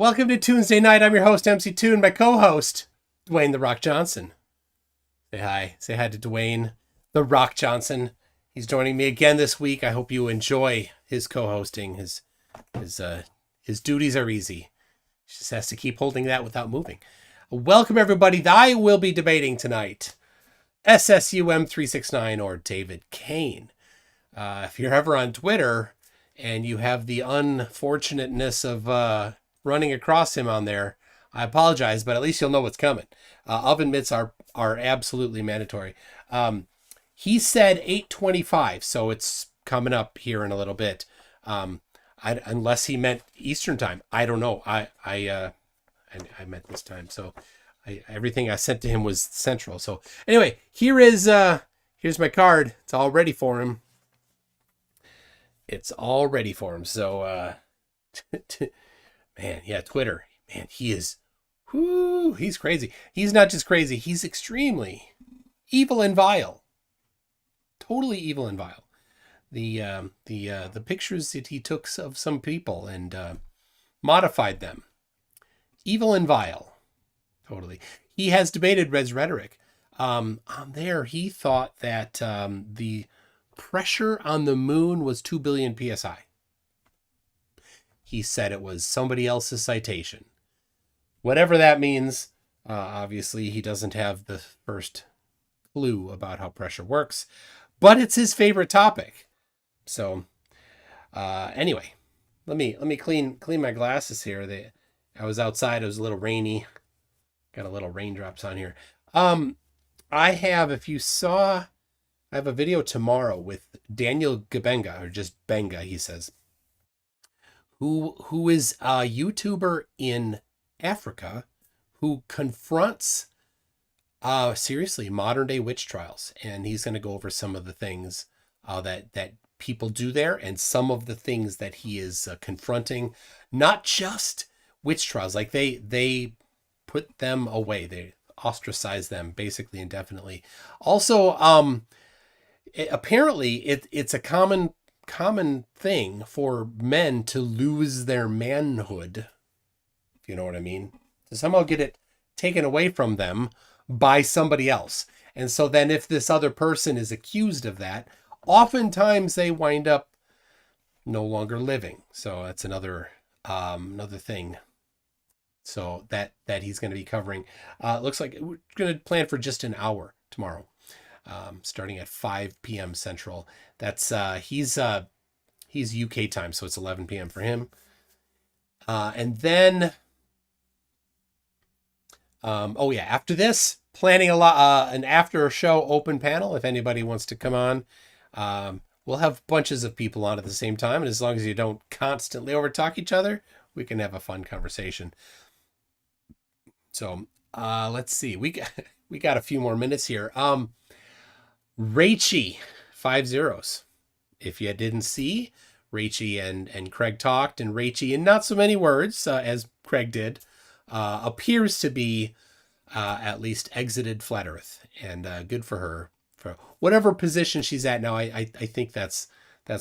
Welcome to Tuesday night. I'm your host, MC Toon, my co-host, Dwayne The Rock Johnson. Say hi. Say hi to Dwayne The Rock Johnson. He's joining me again this week. I hope you enjoy his co-hosting. His duties are easy. He just has to keep holding that without moving. Welcome, everybody. I will be debating tonight SSUM 369 or David Cain. If you're ever on Twitter and you have the unfortunateness of running across him on there, I apologize, but at least you'll know what's coming. Oven mitts are absolutely mandatory. He said 8:25, so it's coming up here in a little bit. Unless he meant Eastern time, I don't know. I meant this time, so everything I sent to him was Central. So anyway, here's my card. It's all ready for him. So man, yeah, Twitter. Man, he's crazy. He's not just crazy, he's extremely evil and vile. Totally evil and vile. The pictures that he took of some people and modified them. Evil and vile. Totally. He has debated Red's rhetoric. On there, he thought that the pressure on the moon was 2 billion psi. He said it was somebody else's citation. Whatever that means, obviously he doesn't have the first clue about how pressure works, but it's his favorite topic. So anyway, let me clean my glasses here. I was outside, it was a little rainy. Got a little raindrops on here. I have a video tomorrow with Daniel Gabenga, or just Benga, he says, who is a YouTuber in Africa who confronts seriously modern day witch trials, and he's going to go over some of the things that people do there and some of the things that he is confronting. Not just witch trials, like they put them away, they ostracize them basically indefinitely. Also, apparently it's a common thing for men to lose their manhood, if you know what I mean, to somehow get it taken away from them by somebody else. And so then if this other person is accused of that, oftentimes they wind up no longer living. So that's another thing. So that he's going to be covering. Looks like we're going to plan for just an hour tomorrow. Starting at 5 p.m. Central. That's he's UK time, so it's 11 p.m. for him. And then, after this, planning an after show open panel. If anybody wants to come on, we'll have bunches of people on at the same time, and as long as you don't constantly overtalk each other, we can have a fun conversation. So let's see. We got a few more minutes here. Rachie, 5 zeros. If you didn't see, Rachie and Craig talked, and Rachie, in not so many words as Craig did, appears to be at least exited Flat Earth, and good for her for whatever position she's at now. I think that's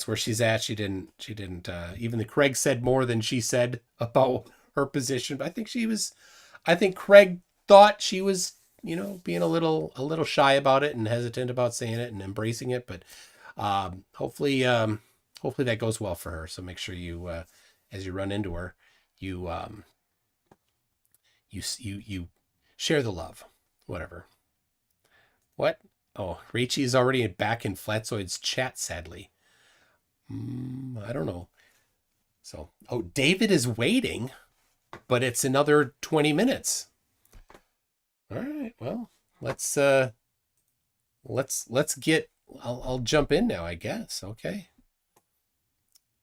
where she's at. She didn't even the Craig said more than she said about her position, but I think Craig thought she was, being a little shy about it and hesitant about saying it and embracing it, but hopefully that goes well for her. So make sure you, as you run into her, you share the love, whatever. What? Oh, Rachie is already back in Flatzoid's chat, sadly. I don't know. So, David is waiting, but it's another 20 minutes. All right, well, let's get, I'll jump in now, I guess. Okay.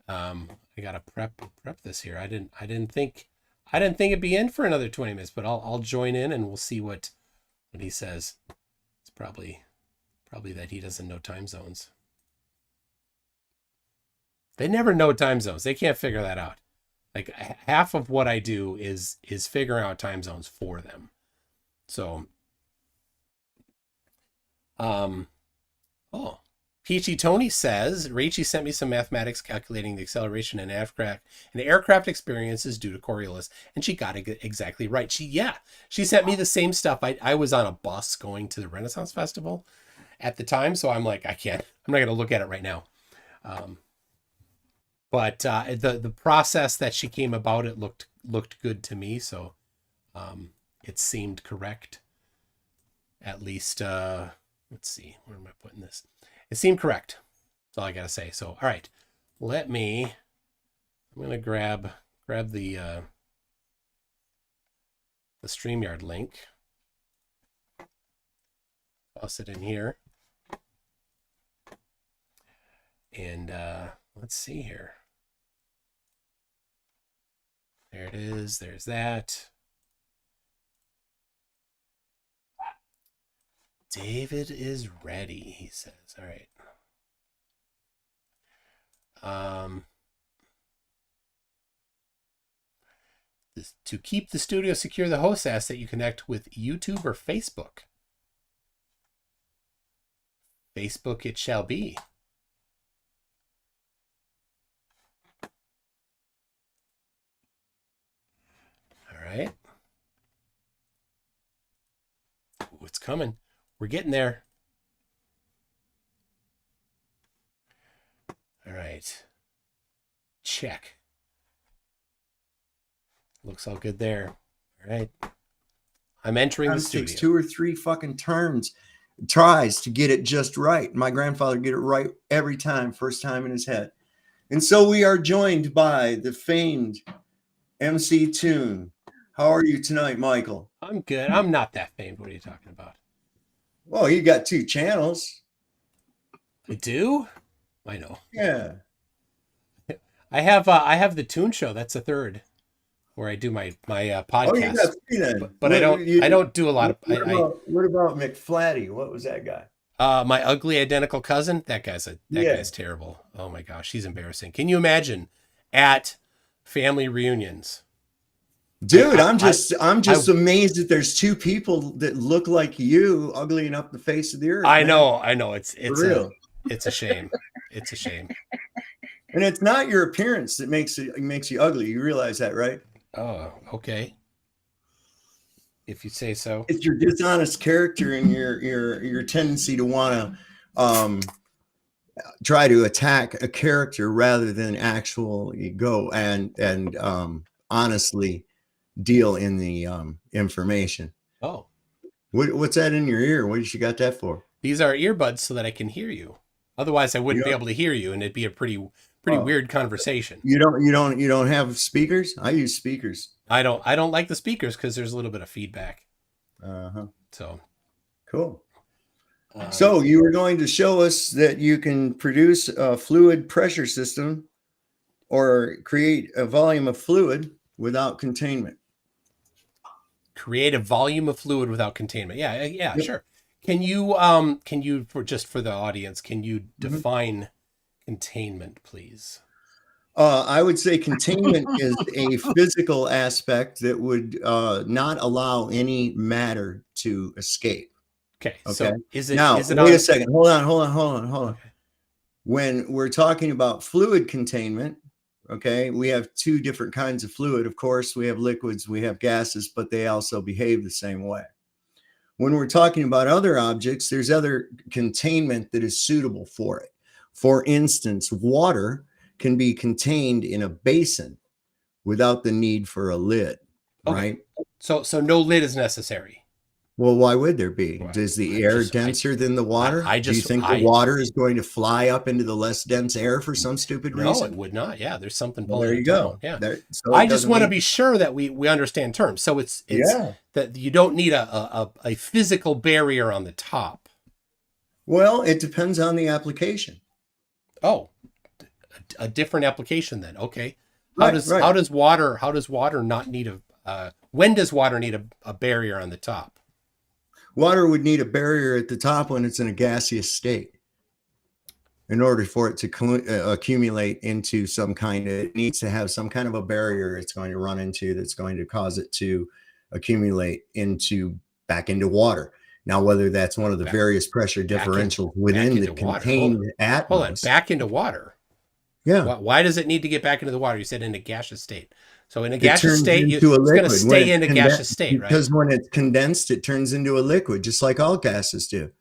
I gotta prep this here. I didn't think it'd be in for another 20 minutes, but I'll join in and we'll see what he says. It's probably that he doesn't know time zones. They never know time zones. They can't figure that out. Like half of what I do is figuring out time zones for them. So, Peachy Tony says, Rachie sent me some mathematics calculating the acceleration in aircraft experiences due to Coriolis, and she got it exactly right. She sent me the same stuff. I was on a bus going to the Renaissance Festival at the time, so I'm like, I'm not going to look at it right now. But the process that she came about it looked good to me, so it seemed correct. At least, let's see, where am I putting this? It seemed correct. That's all I gotta say. So, all right, I'm gonna grab the StreamYard link. Toss it in here. And let's see here. There it is. There's that. David is ready, he says. All right. To keep the studio secure, the host asks that you connect with YouTube or Facebook. Facebook it shall be. All right. Ooh, it's coming. We're getting there. All right. Check. Looks all good there. All right. I'm entering the studio. It takes 2 or 3 fucking tries to get it just right. My grandfather get it right every time, first time in his head. And so we are joined by the famed MC Toon. How are you tonight, Michael? I'm good. I'm not that famed. What are you talking about? Well, you got 2 channels. I do? I know. Yeah. I have the Toon Show. That's a third, where I do my podcast. Oh, you got 3 then. But I don't do a lot of. What about McFlatty? What was that guy? My ugly identical cousin. That guy's terrible. Oh my gosh, he's embarrassing. Can you imagine at family reunions? Dude, I'm just amazed that there's 2 people that look like you uglying up the face of the earth. I know. It's real. It's a shame. It's a shame. And it's not your appearance that makes you ugly. You realize that, right? Oh, okay. If you say so. It's your dishonest character and your tendency to want to try to attack a character rather than actually go and honestly deal in the information. Oh. What's that in your ear? What you got that for? These are earbuds so that I can hear you. Otherwise I wouldn't be able to hear you, and it'd be a pretty weird conversation. You don't have speakers? I use speakers. I don't like the speakers because there's a little bit of feedback. So cool. So you were going to show us that you can produce a fluid pressure system or create a volume of fluid without containment. Create a volume of fluid without containment. Yeah, yep. Sure. Can you for the audience, can you define containment, please? I would say containment is a physical aspect that would not allow any matter to escape. Okay. So is it now? Wait a second. Hold on. Okay. When we're talking about fluid containment, okay, we have 2 different kinds of fluid. Of course, we have liquids, we have gases, but they also behave the same way. When we're talking about other objects, there's other containment that is suitable for it. For instance, water can be contained in a basin without the need for a lid, right? So no lid is necessary. Well, why would there be? Is the air denser than the water? Do you think the water is going to fly up into the less dense air for some stupid reason? No, it would not. Yeah, there's something. Well, there you go. Yeah. I just want to be sure that we understand terms. So it's that you don't need a physical barrier on the top. Well, it depends on the application. Oh, a different application then. Okay. How does water not need when does water need a barrier on the top? Water would need a barrier at the top when it's in a gaseous state. In order for it to accumulate into it needs to have some kind of a barrier it's going to run into that's going to cause it to accumulate back into water. Now, whether that's one of the Back- various pressure differentials within the into water. contained Hold on, atmos. back into water. Yeah. Why does it need to get back into the water? You said in a gaseous state. So in a It gaseous turns state, into a it's going to liquid when stay in a gaseous state, right? because when it's condensed, it turns into a liquid, just like all gases do.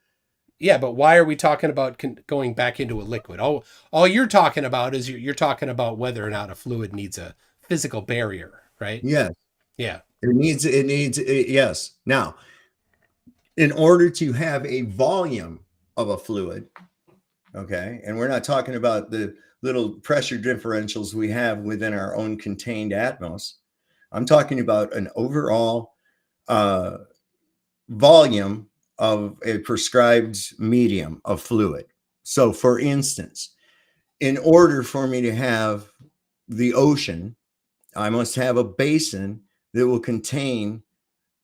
Yeah, but why are we talking about going back into a liquid? All you're talking about is you're talking about whether or not a fluid needs a physical barrier, right? Yes. Yeah. Yes. Now, in order to have a volume of a fluid, okay, and we're not talking about the little pressure differentials we have within our own contained atmos. I'm talking about an overall volume of a prescribed medium of fluid. So, for instance, in order for me to have the ocean, I must have a basin that will contain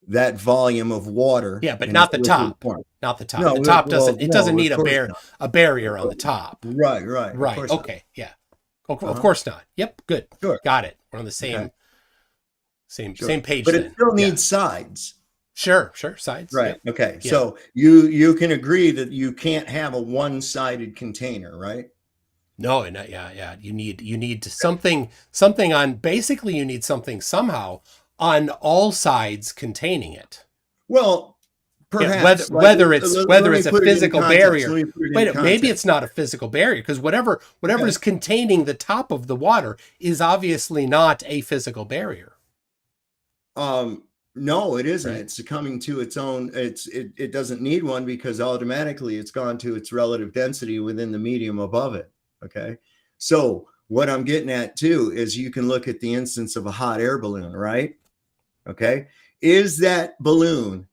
that volume of water. Yeah, but not the top. Form. Not the top. No, the top well, doesn't need of course a barrier on the top. Right. Right. Okay. Yeah. Of Uh-huh. course not. Yep. Good. Sure. Got it. We're on the same Okay. same page. But then. it still needs sides. Sure. Sides. Right. Yep. Okay. Yeah. So you can agree that you can't have a one-sided container, right? No, yeah. You need something on. Basically, you need something somehow on all sides containing it. Well, perhaps whether it's a physical barrier. Wait, maybe it's not a physical barrier because whatever is containing the top of the water is obviously not a physical barrier. No, it isn't. Right. It's succumbing to its own. It doesn't need one because automatically it's gone to its relative density within the medium above it. Okay. So what I'm getting at too is you can look at the instance of a hot air balloon, right? Okay. Is that balloon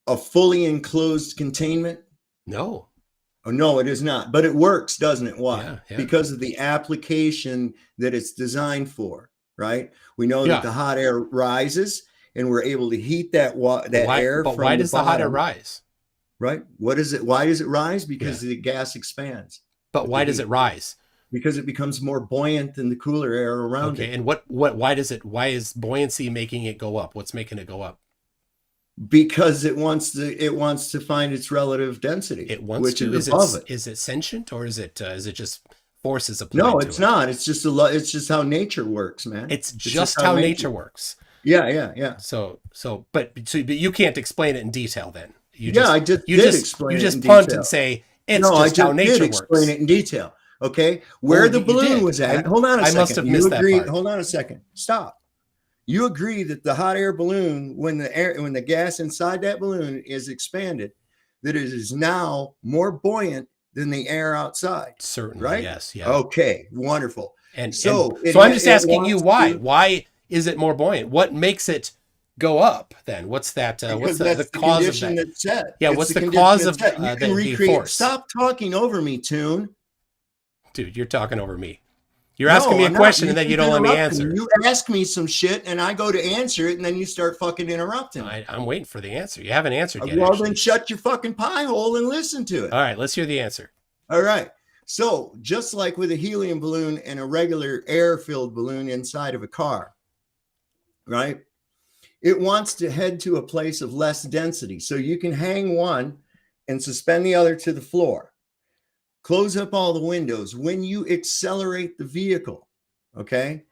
a fully enclosed containment? No. Oh, no, it is not. But it works, doesn't it? Why? Yeah. Because of the application that it's designed for, right? We know that the hot air rises and we're able to heat that air. But why does the hot air rise? Right. What is it? Why does it rise? Because the gas expands. But why does it rise? Because it becomes more buoyant than the cooler air around it. Okay. And why is buoyancy making it go up? What's making it go up? Because it wants to find its relative density. It wants which to. Is above it. Is it sentient or is it just forces applied? No, it's not. It's just it's just how nature works, man. It's just how nature works. Yeah. So but you can't explain it in detail then. I just explain it in punt detail. and say it's just how nature works. Explain it in detail. Okay, where the balloon was at. Hold on a second. I must have missed that part. Hold on a second. Stop. You agree that the hot air balloon, when the gas inside that balloon is expanded, that it is now more buoyant than the air outside. Certainly, right? Yes. Yeah. Okay, wonderful. And so I'm just asking you why. Why is it more buoyant? What makes it go up then? What's that? What's the cause of that? That's set. Yeah. It's what's the cause of that? You can recreate. force? Stop talking over me, Toon. Dude, you're talking over me. You're asking me a question and then you don't let me answer. You ask me some shit and I go to answer it and then you start fucking interrupting. I'm waiting for the answer. You haven't answered yet. Well, then shut your fucking pie hole and listen to it. All right, let's hear the answer. All right. So just like with a helium balloon and a regular air-filled balloon inside of a car, right? It wants to head to a place of less density. So you can hang one and suspend the other to the floor. Close up all the windows. When you accelerate the vehicle, okay?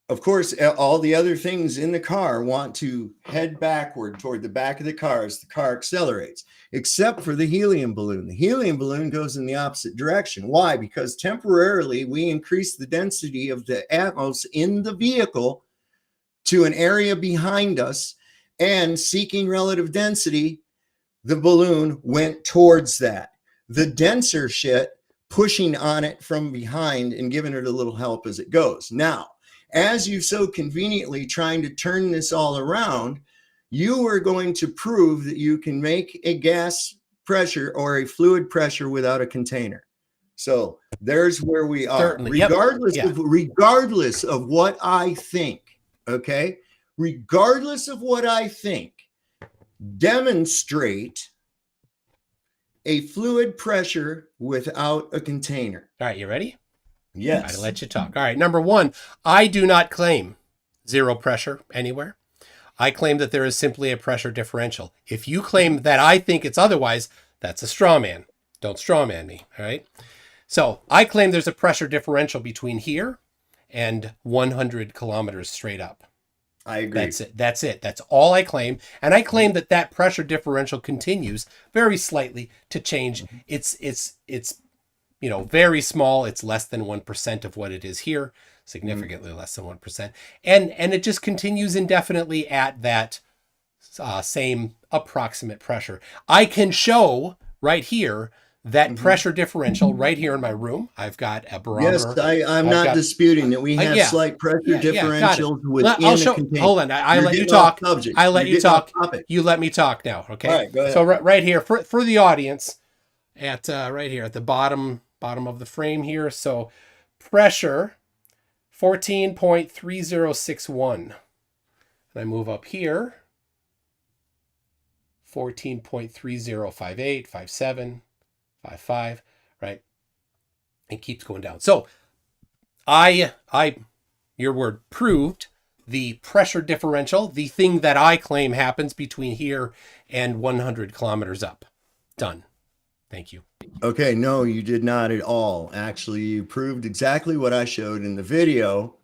Of course, all the other things in the car want to head backward toward the back of the car as the car accelerates, except for the helium balloon. The helium balloon goes in the opposite direction. Why? Because temporarily we increase the density of the atmos in the vehicle to an area behind us, and seeking relative density, the balloon went towards that. The denser shit pushing on it from behind and giving it a little help as it goes. Now, as you so conveniently trying to turn this all around, you are going to prove that you can make a gas pressure or a fluid pressure without a container. So there's where we are. Certainly. Regardless of what I think, okay? Regardless of what I think, demonstrate a fluid pressure without a container. All right, you ready? Yes. I'll let you talk. All right, number one, I do not claim zero pressure anywhere. I claim that there is simply a pressure differential. If you claim that I think it's otherwise, that's a straw man. Don't straw man me, all right? So I claim there's a pressure differential between here and 100 kilometers straight up. I agree. That's it. That's it. That's all I claim. And I claim that that pressure differential continues very slightly to change. It's very small. It's less than 1% of what it is here, significantly less than 1%. And it just continues indefinitely at that same approximate pressure. I can show right here that pressure differential right here in my room. I've got a barometer. Yes, I'm not disputing that we have slight pressure differentials within a container. Hold on, I let you talk. I let you talk. You let me talk now, okay? All right, go ahead. So right here for the audience, at right here at the bottom of the frame here. So pressure 14.3061. And I move up here 14.3058, 57. 5.5, right? It keeps going down. So your word proved the pressure differential, the thing that I claim happens between here and 100 kilometers up. Done. Thank you. Okay, no, you did not at all. Actually, you proved exactly what I showed in the video.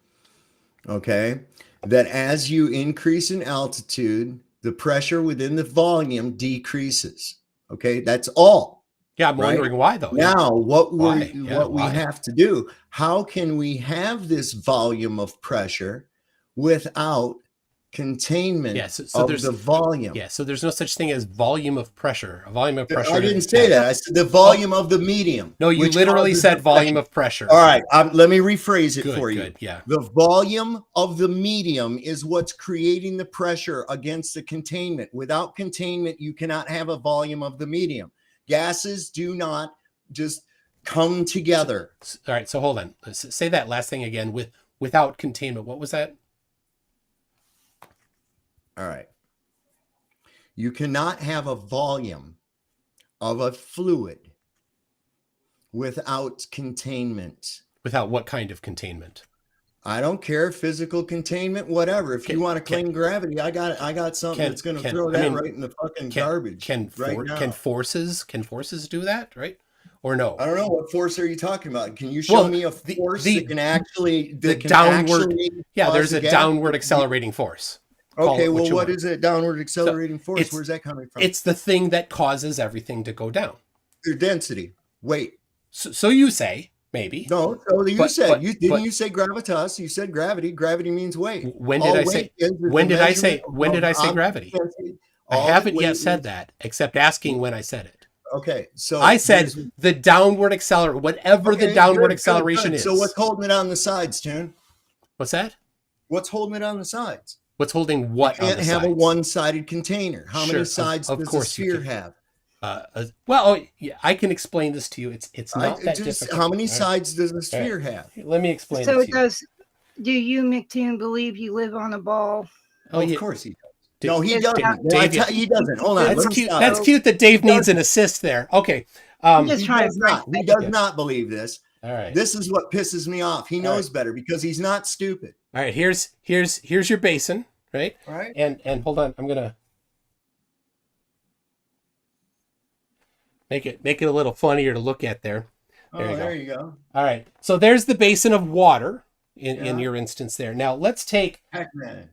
Okay, that as you increase in altitude, the pressure within the volume decreases. Okay, that's all. Yeah, I'm wondering why though. Now, what we have to do, how can we have this volume of pressure without containment of the volume? Yeah, so there's no such thing as volume of pressure. A volume of pressure. I didn't say that. I said the volume of the medium. No, you literally said volume of pressure. All right, let me rephrase it for you. Good, yeah. The volume of the medium is what's creating the pressure against the containment. Without containment, you cannot have a volume of the medium. Gases do not just come together. All right, so hold on. Let's say that last thing again without containment. What was that? All right. You cannot have a volume of a fluid without containment. Without what kind of containment? I don't care, physical containment, whatever. If you want to claim gravity, I got something that's going to throw that right in the fucking garbage. Can forces do that, right? Or no? I don't know. What force are you talking about? Can you show me a force that can actually downward? Yeah, there's a downward accelerating force. Okay, well, what is a downward accelerating force? Where's that coming from? It's the thing that causes everything to go down. Your density. Weight. So you say. Maybe. No, so you said you say gravitas, you said gravity. Gravity means weight. When did I say gravity? I haven't yet said that, except asking when I said it. Okay, so I said the downward acceleration, whatever the downward acceleration is. So what's holding it on the sides, Tune? What's that? What's holding it on the sides? What's holding what on the sides? You can't have a one-sided container. How many sides does a sphere have? I can explain this to you. It's not that difficult. How many sides does a sphere have? Let me explain. So it does. Do you, McToon, believe you live on a ball? Oh, of course he does. No, he doesn't. He doesn't. Hold on. That's cute. That's cute that Dave needs an assist there. Okay. I'm just trying to. He does not believe this. All right. This is what pisses me off. He knows better because he's not stupid. All right. Here's your basin, right? All right. And hold on. I'm gonna make it a little funnier to look at there. There you go. All right. So there's the basin of water in your instance there. Now let's take an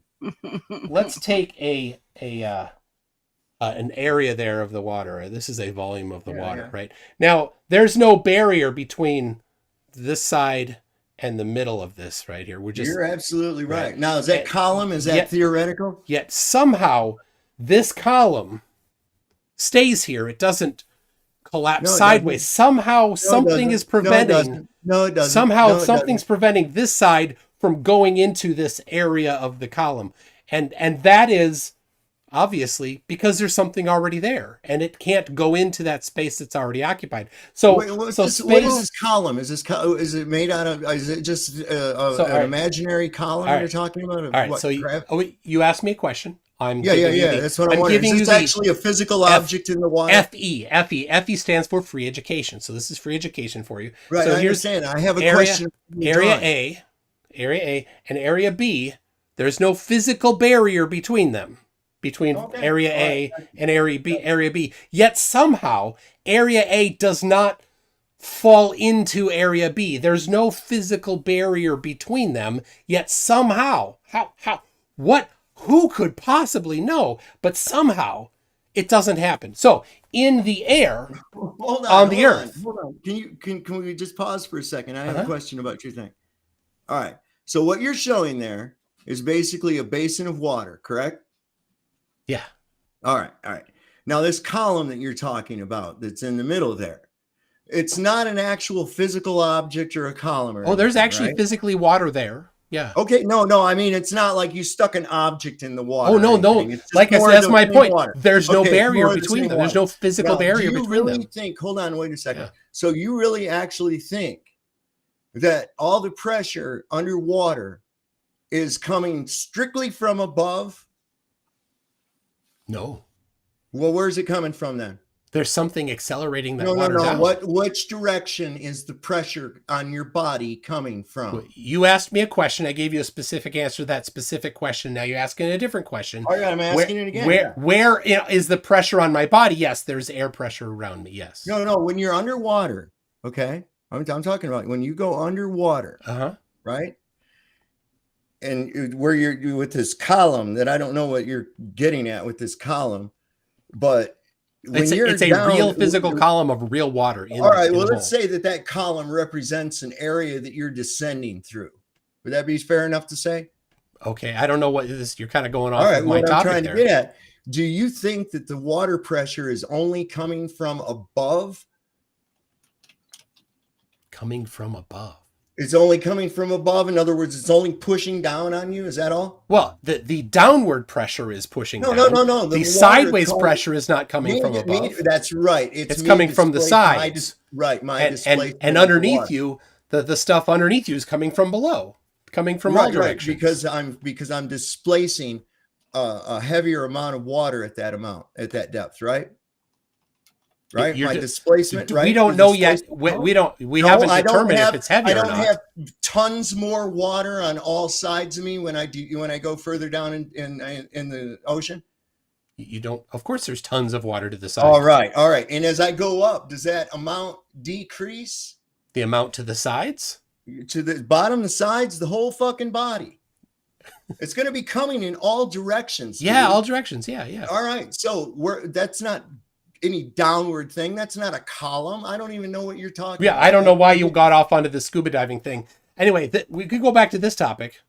area there of the water. This is a volume of the water, right? Now there's no barrier between this side and the middle of this right here. You're absolutely right. Now is that column? Is that theoretical? Yet somehow this column stays here. It doesn't collapse sideways. Somehow something is preventing. No, it doesn't. Somehow something's preventing this side from going into this area of the column, and that is obviously because there's something already there, and it can't go into that space that's already occupied. So, what is this column? Is it made out of? Is it just an imaginary column you're talking about? All right. So you asked me a question. That's what I'm wondering. Is this actually a physical object in the water? FE stands for free education. So this is free education for you. Right. So I understand. I have a question. Area A, and Area B There's no physical barrier between them, between Okay. area A and area B. Yet somehow area A does not fall into area B. There's no physical barrier between them. Yet somehow, who could possibly know? But somehow it doesn't happen. So in the air, Hold on the earth. Hold on. Can we just pause for a second? I have Uh-huh. a question about your thing. All right. So what you're showing there is basically a basin of water, correct? yeah. All right. All right. Now this column that you're talking about that's in the middle there, it's not an actual physical object or a column or Oh, there's anything, actually right? physically water there. Yeah. Okay, no, I mean it's not like you stuck an object in the water. Oh, no, or anything. no. It's just Like I more said, of that's the my same point. water. There's no Okay, it's barrier more of the between same them. There's water. no physical Now, barrier do you between really them. think? Hold on, wait a second. Yeah. So you really actually think that all the pressure underwater is coming strictly from above? No. Well, where's it coming from then? There's something accelerating that No. water down. Which direction is the pressure on your body coming from? You asked me a question. I gave you a specific answer to that specific question. Now you're asking a different question. Oh yeah, I'm asking it again. Where is the pressure on my body? Yes, there's air pressure around me. Yes. No. When you're underwater, okay, I'm talking about when you go underwater, Uh-huh. right? And where you're with this column that I don't know what you're getting at with this column, but when It's a down, real physical column of real water. All right, well, let's say that column represents an area that you're descending through. Would that be fair enough to say? Okay, I don't know what this. You're kind of going All off right, of my what I'm topic trying there. to get at, do you think that the water pressure is only coming from above? Coming from above. It's only coming from above. In other words, it's only pushing down on you. Is that all? Well, the downward pressure is pushing down. No. The water sideways is pressure is not coming from above. That's right. It's coming from the sides. My displacement And of the underneath water. you, the stuff underneath you is coming from below, coming from all directions. because I'm displacing a heavier amount of water at that depth, right? Right, You're my ju- displacement. Right, We don't The know yet. displacement- We No, haven't I don't determined have- if it's heavy I or don't not. have tons more water on all sides of me when I go further down in the ocean. You don't. Of course, there's tons of water to the side. All right. And as I go up, does that amount decrease The amount to the sides. to the bottom, the sides, the whole fucking body? It's going to be coming in all directions. Yeah, dude. all directions. Yeah. All right. So that's not any downward thing. That's not a column. I don't even know what you're talking Yeah, about. I don't know why you got off onto the scuba diving thing. Anyway, we could go back to this topic.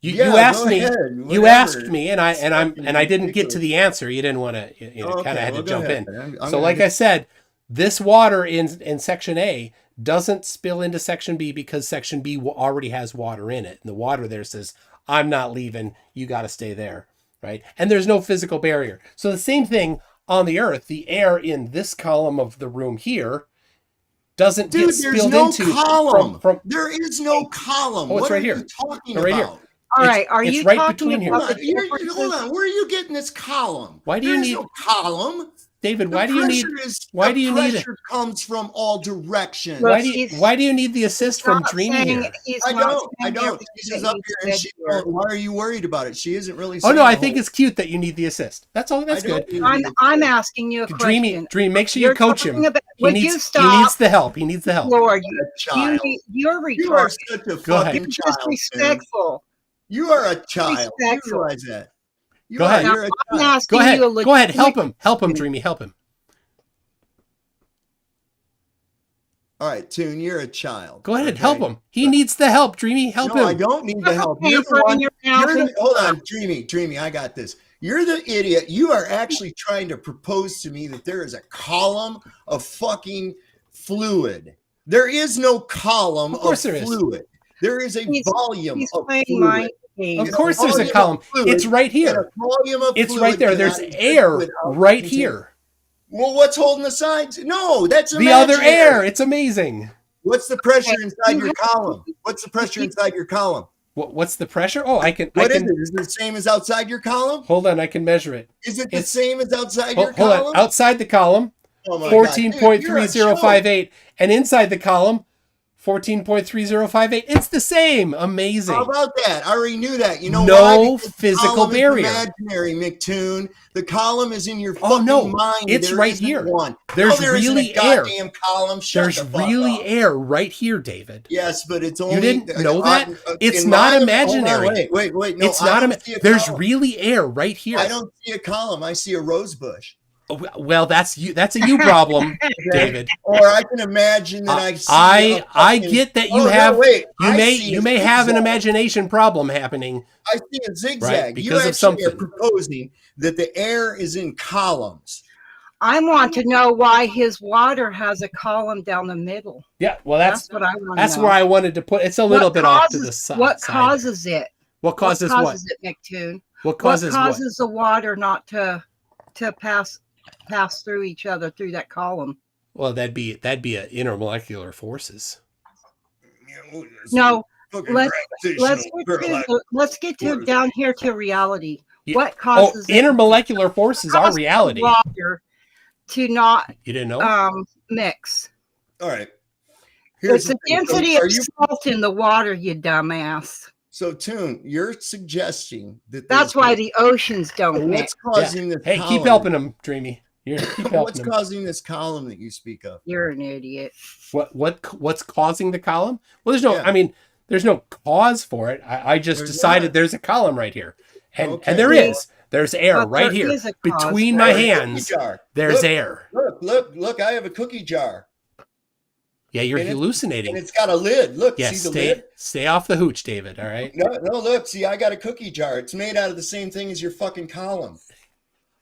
You asked go me. ahead, You whatever. asked me, and I fucking didn't get ridiculous. to the answer. You didn't want to. Okay, Kind of had to well, go jump ahead. in. I'm So, gonna like I said, this water in section A doesn't spill into section B because section B already has water in it, and the water there says, "I'm not leaving. You got to stay there." Right? And there's no physical barrier. So the same thing on the Earth. The air in this column of the room here doesn't get Dude, there's spilled no into column. from. There is no column. Oh, it's what right are here. you talking Right here. about? All It's- right, are it's you right talking between here. about Hold the on, differences? hold on. Where are you getting this column? Why do you There's need- no column? David, The why do you need? pressure is- why the do you need- pressure comes from all directions. Look, Why do you need the assist from Not Dreamy saying- here? he's I not don't. saying everything She's that up you here and said she. here. Why are you worried about it? She isn't really. Oh saying no, I the think whole- it's cute that you need the assist. That's all. That's I don't good. need the- I'm asking you a question. Dreamy, make sure you You're coach him. talking about- He would you needs stop? the help. He needs the help. Lord, child. you're You are retarded. such a Go ahead. fucking You're child. man. disrespectful. You are a child. You Disrespectful. realize that. You Go are, ahead. You're a I'm child. asking Go ahead. you a Go ahead. Help legitimate- him. Help him, Dreamy. Help him. All right, Toon, you're a child. Go ahead. okay? Help him. He needs the help. Dreamy, help No, him. I don't need the Put help. a You're the paper in one. your mouth and- Hold on, Dreamy, I got this. You're the idiot. You are actually trying to propose to me that there is a column of fucking fluid. There is no column Of course of there is. fluid. There is a He's- volume He's of playing fluid. my game. Of course there's a volume of column. fluid It's right And here. a volume of It's fluid right there. There's cannot exist air without right container. here. Well, what's holding the sides? No, that's The other imaginary. air. It's amazing. What's the pressure Okay, inside you your column? What's the pressure inside your column? What's the pressure? Oh, I can. What is it? Is it the same as outside your column? Hold on. I can measure it. Is it the It's- same as outside Hold, your hold column? on. Outside the column, Oh my God, dude, you're a 14.3058, and inside the column, 14.3058. It's the same. Amazing. How about that? I already knew that. You know No why? Because the physical column is barrier. Imaginary, McToon. The column is in your Oh, fucking no. mind. It's There right isn't here. One. There's no, there isn't really a air. goddamn column. Shut There's the fuck really up. air right here, David. Yes, but it's only. You didn't know that? It's in not mine- imaginary. Hold on, wait. No, It's not. There's column. really air right here. I don't see a column. I see a rose bush. Well, that's you. That's a you problem, David. Or I can imagine that I see. I get that you have. No, wait, You may have an imagination problem happening. I see a zigzag. Right, You because of actually something. are proposing that the air is in columns. I want to know why his water has a column down the middle. Yeah, well, That's what I want. that's to know. where I wanted to put. It's a little bit off to the side. What causes it? What causes what? it, McToon? What causes what? the water not to pass through each other through that column? Well, that'd be intermolecular forces. No, let's get to down here to reality. Yeah. What causes intermolecular forces are reality. Water to not You didn't know? All mix. right. It's the density of salt in the water, you dumbass. So, Toon, you're suggesting that That's why the oceans don't What's mix. causing this? Hey, keep helping him, Dreamy. Keep helping What's him. causing this column that you speak of? You're an idiot. What's causing the column? Well, there's no. Yeah. I mean, there's no cause for it. I just There's decided not. there's a column right here, and Okay. there is. There's air But right there here is a cause between for my it. hands. Cookie jar. There's Look, air. Look! I have a cookie jar, Yeah, you're and hallucinating. it's got a lid. Look, Yeah, see the lid? stay off the hooch, David. All right. No, look, see, I got a cookie jar. It's made out of the same thing as your fucking column.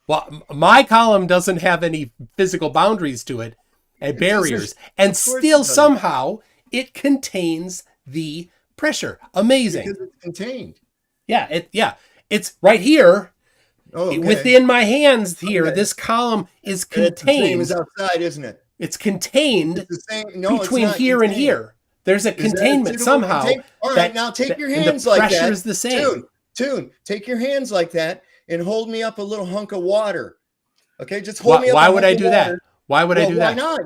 Well, my column doesn't have any physical boundaries to it and barriers, and course it still doesn't. somehow it contains the pressure. Amazing. Because it's contained. Yeah, it's right here. Oh, okay. Within my hands here, Okay. this column is And it's the same contained. as outside, isn't it? It's contained It's the same. No, between it's not here and contained. here. There's a Is that a containment suitable somehow. contain- All right, now take your hands the like pressure that. is the same. Toon, take your hands like that and hold me up a little hunk of water. Okay, just hold me up. Why a would hunk I of do water. that? Why would I do Why that? not?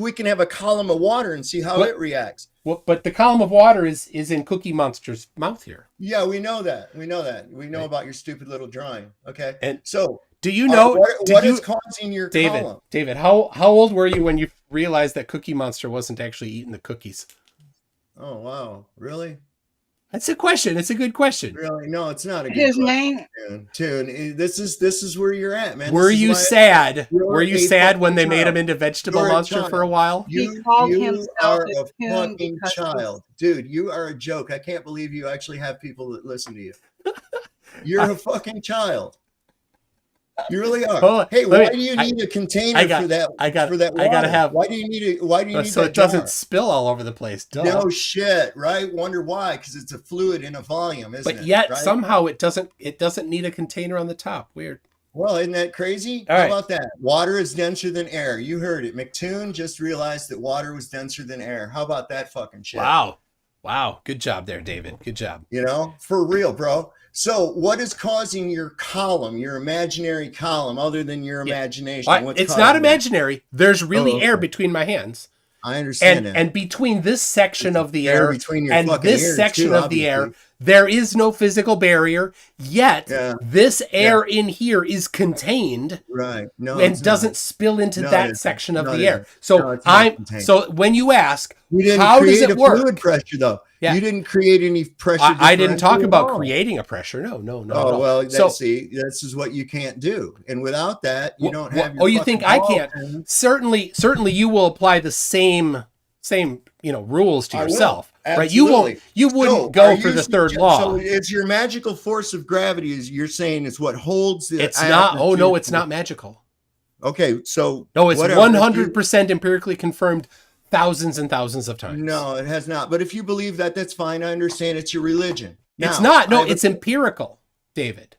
We can have a column of water and see how What? it reacts. Well, but the column of water is in Cookie Monster's mouth here. Yeah, we know that. We know about your stupid little drawing. Okay, And so do you know? what is causing your column? David, how old were you when you realized that Cookie Monster wasn't actually eating the cookies? Oh wow, really? That's a question. It's a good question. Really? No, it's not a good His question. name. Toon, this is where you're at, man. Were This is you why- sad? You're Were you a sad when they fucking made him child. into Vegetable You're a Monster child. for a while? He called You himself are a a coon fucking because child, dude. You are a joke. I can't believe you actually have people that listen to you. You're a fucking child. You really are. Hold on. Hey, Let why me- do you need a container for that? I for that gotta water? have- Why do you need So that it doesn't jar? spill all over the place. Duh. No shit, right? Wonder why? Because it's a fluid in a volume, isn't it? But yet right? somehow it doesn't need a container on the top. Weird. Well, isn't that crazy? All How right. about that? Water is denser than air. You heard it. McToon just realized that water was denser than air. How about that fucking shit? Wow. Good job there, David. Good job. You know, for real, bro. So, what is causing your column, your imaginary column, other than your imagination? All right, What's it's causing not it? imaginary. There's really Oh, okay. air between my hands. I understand that. And between this section of the air between your and fucking this ears, section too, of the air, obviously. there is no physical barrier. Yet Yeah. this air in here is contained Right. No, and it's doesn't not. spill into No, it that isn't. section of No, it the air. isn't. So No, it's not contained. when you ask, You didn't how does create it a work? fluid pressure, though. Yeah. You didn't create any pressure. I didn't talk differential about at all. creating a pressure. No. Oh well, So see, this is what you can't do, and without that, you don't have. Your oh, you think I fucking can't? ball. Certainly, you will apply the same rules to I will. yourself, right? Absolutely. You wouldn't So, go are for you the third sugge- law. So it's your magical force of gravity. Is you're saying it's what holds the. It's not. Oh no, atmosphere- it's not magical. Okay, so No, it's whatever. 100% empirically confirmed, thousands and thousands of times. No, it has not. But if you believe that, that's fine. I understand. It's your religion. It's Now, not. No, I have a- it's empirical, David.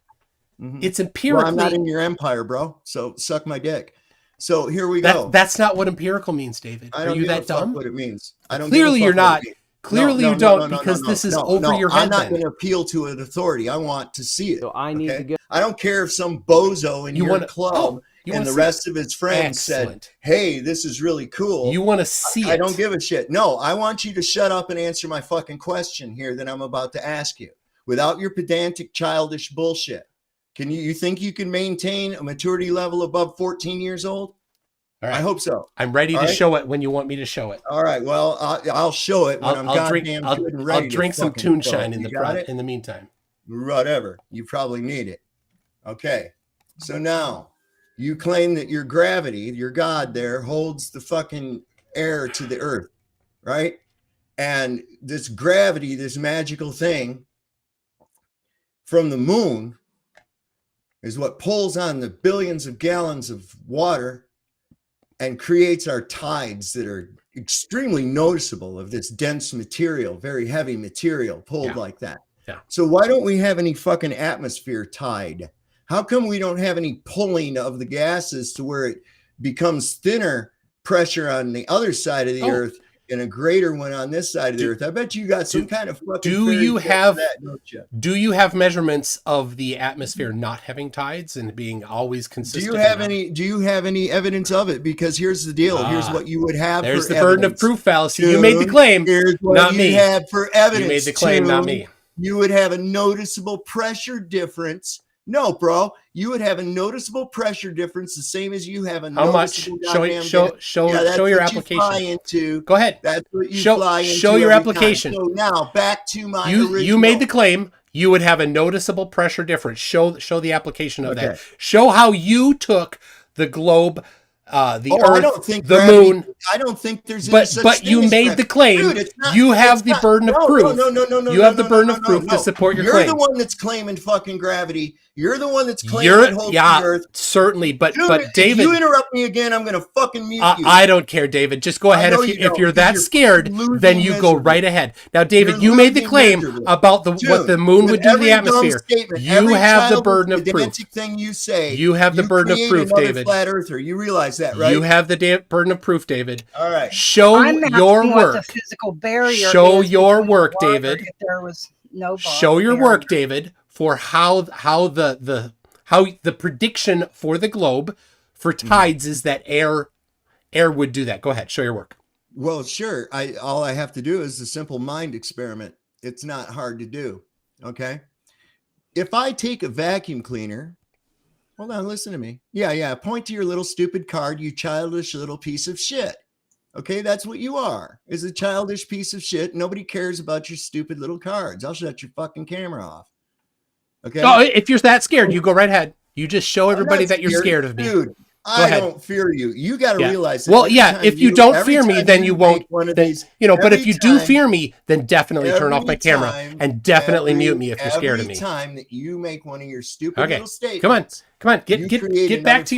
Mhm. It's Well, empirically. I'm not in your empire, bro. So suck my dick. So here we go. That's not what empirical means, David. I Are don't you give a that fuck dumb? what it means. I don't. Clearly give a fuck you're what it not. means. Clearly No, you don't, no, because this is over no, your I'm head. not then. going to appeal to an authority. I want to see it. So I need okay? to go. I don't care if some bozo in You your wanna- club oh, and the rest of his friends said, hey, this is really cool. You want to see it. I don't give a shit. No, I want you to shut up and answer my fucking question here that I'm about to ask you without your pedantic, childish bullshit. Can you think you can maintain a maturity level above 14 years old? All right. I hope so. I'm ready to show it when you want me to show it. All right. Well, I'll show it when I'm goddamn good and ready. I'll drink some Toonshine in the front in the meantime. Whatever. You probably need it. Okay. So now you claim that your gravity, your God there, holds the fucking air to the earth, right? And this gravity, this magical thing from the moon is what pulls on the billions of gallons of water and creates our tides that are extremely noticeable of this dense material, very heavy material pulled like that. Yeah. So why don't we have any fucking atmosphere tide? How come we don't have any pulling of the gases to where it becomes thinner pressure on the other side of the earth and a greater one on this side of the earth? I bet you got some kind of fucking do you have measurements of the atmosphere not having tides and being always consistent? Do you have any evidence of it? Because here's the deal. Here's what you would have. There's for the burden of proof fallacy. You made the claim, here's what not you me. Had for evidence. You made the claim, not me. You would have a noticeable pressure difference. No, bro, you would have a noticeable pressure difference, the same as you have a how much? Show your application. Go ahead. That's what you fly into. Show your application. So now back to my original. You made the claim. You would have a noticeable pressure difference. Show the application of that. Show how you took the globe, the Earth, I don't think the moon. I don't think there's any such but you made the claim. Dude, you have the burden of proof. No. You have the burden of proof to support your claim. You're the one that's claiming fucking gravity. You're the one that's claiming it holds the Earth. Certainly, but David, if you interrupt me again, I'm gonna fucking mute you. I don't care, David. Just go ahead. If you're that scared, then you go right ahead. Now, David, you made the claim about what the moon would do to the atmosphere. You have the burden of proof. Thing you say. You have the burden of proof, David. Flat earther. You realize that, right? You have the burden of proof, David. All right. Show your work. The physical barrier. Show your work, David. If there was no show your work, David, for how the prediction for the globe for tides is that air would do that. Go ahead, show your work. Well, sure. All I have to do is a simple mind experiment. It's not hard to do. Okay. If I take a vacuum cleaner, hold on, listen to me. Yeah. Point to your little stupid card, you childish little piece of shit. Okay, that's what you are, is a childish piece of shit. Nobody cares about your stupid little cards. I'll shut your fucking camera off. Okay. Oh, if you're that scared, you go right ahead. You just show everybody that you're scared of me. Dude, I don't fear you. You got to realize that. Well, yeah, if you don't fear me, then you won't. But if you do fear me, then definitely turn off my camera and definitely mute me if you're scared of me. Every time that you make one of your stupid little statements. Come on. Get back to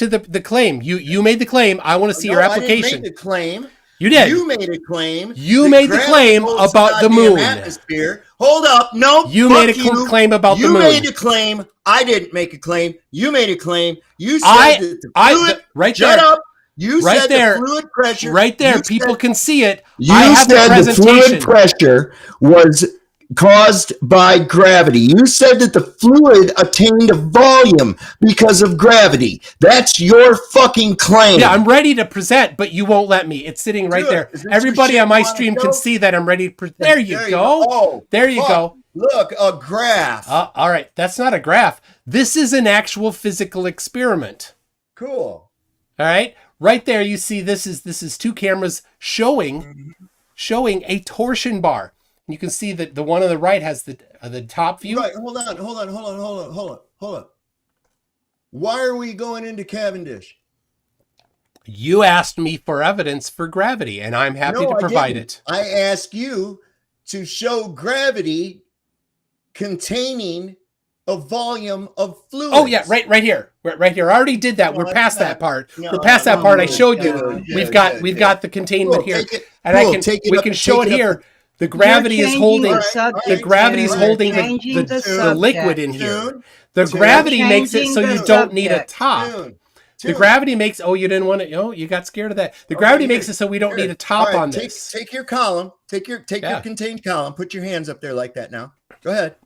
the claim. You made the claim. I want to see your application. I didn't make the claim. You did. You made a claim. You made the claim about the moon. Atmosphere. Hold up. No. You made a claim about the moon. You made a claim. I didn't make a claim. You made a claim. You said that the fluid. Right there. Shut up. You said the fluid pressure. Right there. People can see it. You said the fluid pressure was caused by gravity. You said that the fluid attained a volume because of gravity. That's your fucking claim. Yeah, I'm ready to present, but you won't let me. It's sitting right there. Everybody on my stream can see that I'm ready to present. There you go. Oh, there you go. Look, a graph. All right, that's not a graph. This is an actual physical experiment. Cool. All right, right there you see this is two cameras showing a torsion bar. You can see that the one on the right has the top view. Right. Hold on. Why are we going into Cavendish? You asked me for evidence for gravity, and I'm happy to provide it. I asked you to show gravity containing a volume of fluid. Oh yeah, right here. Right here. I already did that. We're past that part. We're past that part. I showed you. We've got the containment here. And we can show it here. The gravity is holding the liquid in here. The gravity makes it so you don't need a top. The gravity makes you didn't want to you got scared of that. The gravity makes it so we don't need a top on this. Take your column. Take your contained column. Put your hands up there like that now. Go ahead.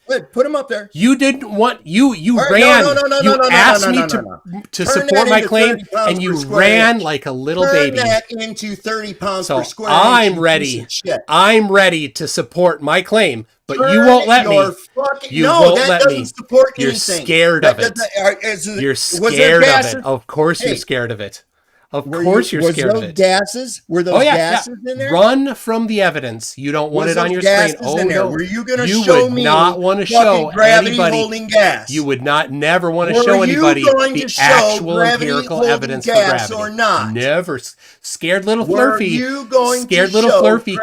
Put them up there. You didn't want you All right, ran. no, You asked me no. to Turn support that my into claim, 30 pounds and you per square ran inch. like a little Turn baby. that into 30 pounds So per square inch. I'm you ready. piece of shit. I'm ready to support my claim, but you Turn won't let me. your fucking- You no, won't that let doesn't me. support You're anything. scared That of it. doesn't- You're was there scared of gases? it. Of course you're Hey, scared of it. Of Were course you- you're was scared of those it. gases? Were those Oh yeah, gases in there? Run from the evidence. You don't want Was it on those your screen. gases Oh in there? no. Were you going to You show would me not want to fucking show gravity anybody. holding gas? You would never want to Were show you anybody going the to show actual gravity empirical holding evidence for gas gravity. or not? Never. Scared little Were Flurfy. you going Scared to little show Flurfy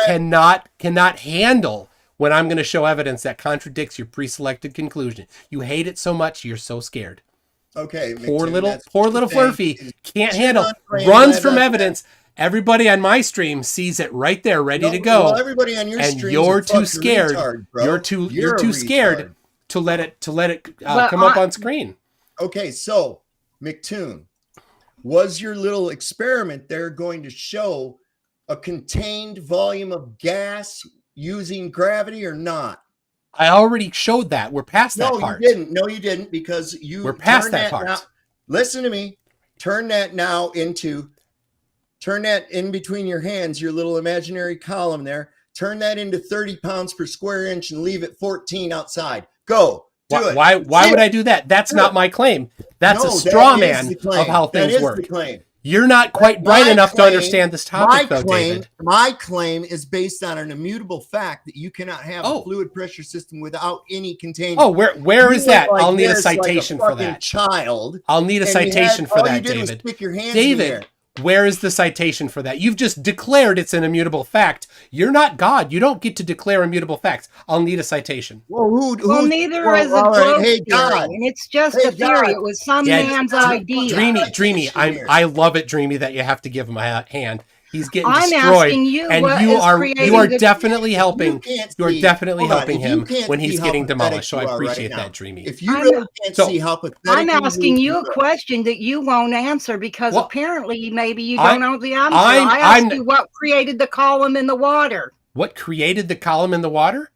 cannot handle when I'm going to show evidence that contradicts your pre-selected conclusion. You hate it so much, you're so scared. Okay, Poor McToon, little that's what you're saying. Flurfy can't Shit handle. on frame, Runs led from up evidence. Everybody on my stream sees it right there, ready to go. Well, everybody on your And streams you're are too fucking scared. retard, bro. You're too a scared retard. to let it Well, come up on screen. Okay, so McToon, was your little experiment there going to show a contained volume of gas using gravity or not? I already showed that. We're past that No, part. you didn't. No, you didn't, because you. We're past turned that part. Now, listen to me. Turn that in between your hands, your little imaginary column there. Turn that into 30 pounds per square inch and leave it 14 outside. Go. Do it. Why would I do that? That's not my claim. That's a straw man of how things work. The claim. You're not quite bright enough to understand this topic, though, David. My claim is based on an immutable fact that you cannot have a Oh. fluid pressure system without any containment. Oh, where is that? Like I'll need a this, like citation for fucking that. Child. I'll need a and citation for all that, you did was David. stick your hands in the air. David, where is the citation for that? You've just declared it's an immutable fact. You're not God. You don't get to declare immutable facts. I'll need a citation. Well, Well, neither is a all right, growth hey, theory, God. and it's just Hey, a theory. God. It was some Yeah, man's idea. Dreamy, I love it, Dreamy, that you have to give him a hand. He's getting I'm destroyed, asking you and what you is are creating the- definitely helping. You are definitely Hold on, helping if you him can't when he's see how getting pathetic demolished. So I you are right appreciate now. that, Dreamy. If you I'm- really can't So, see how pathetic I'm asking you a are. question that you won't answer because Well, apparently maybe you don't know the answer. I'm- I asked you what created the column in the water. What created the column in the water?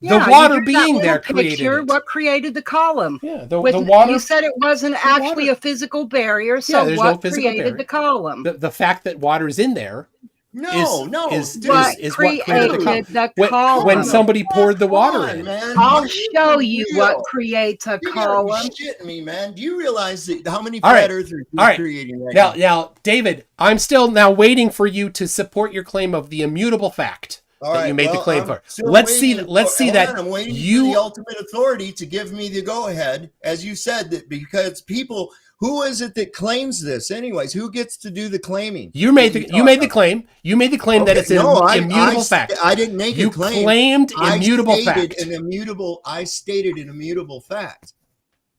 Yeah, The you water drew that being little there created picture. it. What created the column? Yeah, the With- water. You said it wasn't actually water. a physical barrier. So there's what no physical created barrier. the column? The fact that water is in there No, is dude. What what created the column. the column? When somebody poured the water Come on, in. man. I'll You show are you real. what creates a You gotta be column. shitting me, man. Do you realize how many All flat right. earthers All you're right. creating right Now, David, I'm still now waiting for you to support your claim of the immutable fact All that right, you made the well, claim I'm for. still Let's see waiting that I'm waiting for you the ultimate authority to give me the go ahead, as you said, that because people. Who is it that claims this, anyways? Who gets to do the claiming? You made the claim. You made the claim that it's an immutable fact. I didn't make You a claim. claimed immutable fact. I stated an immutable fact.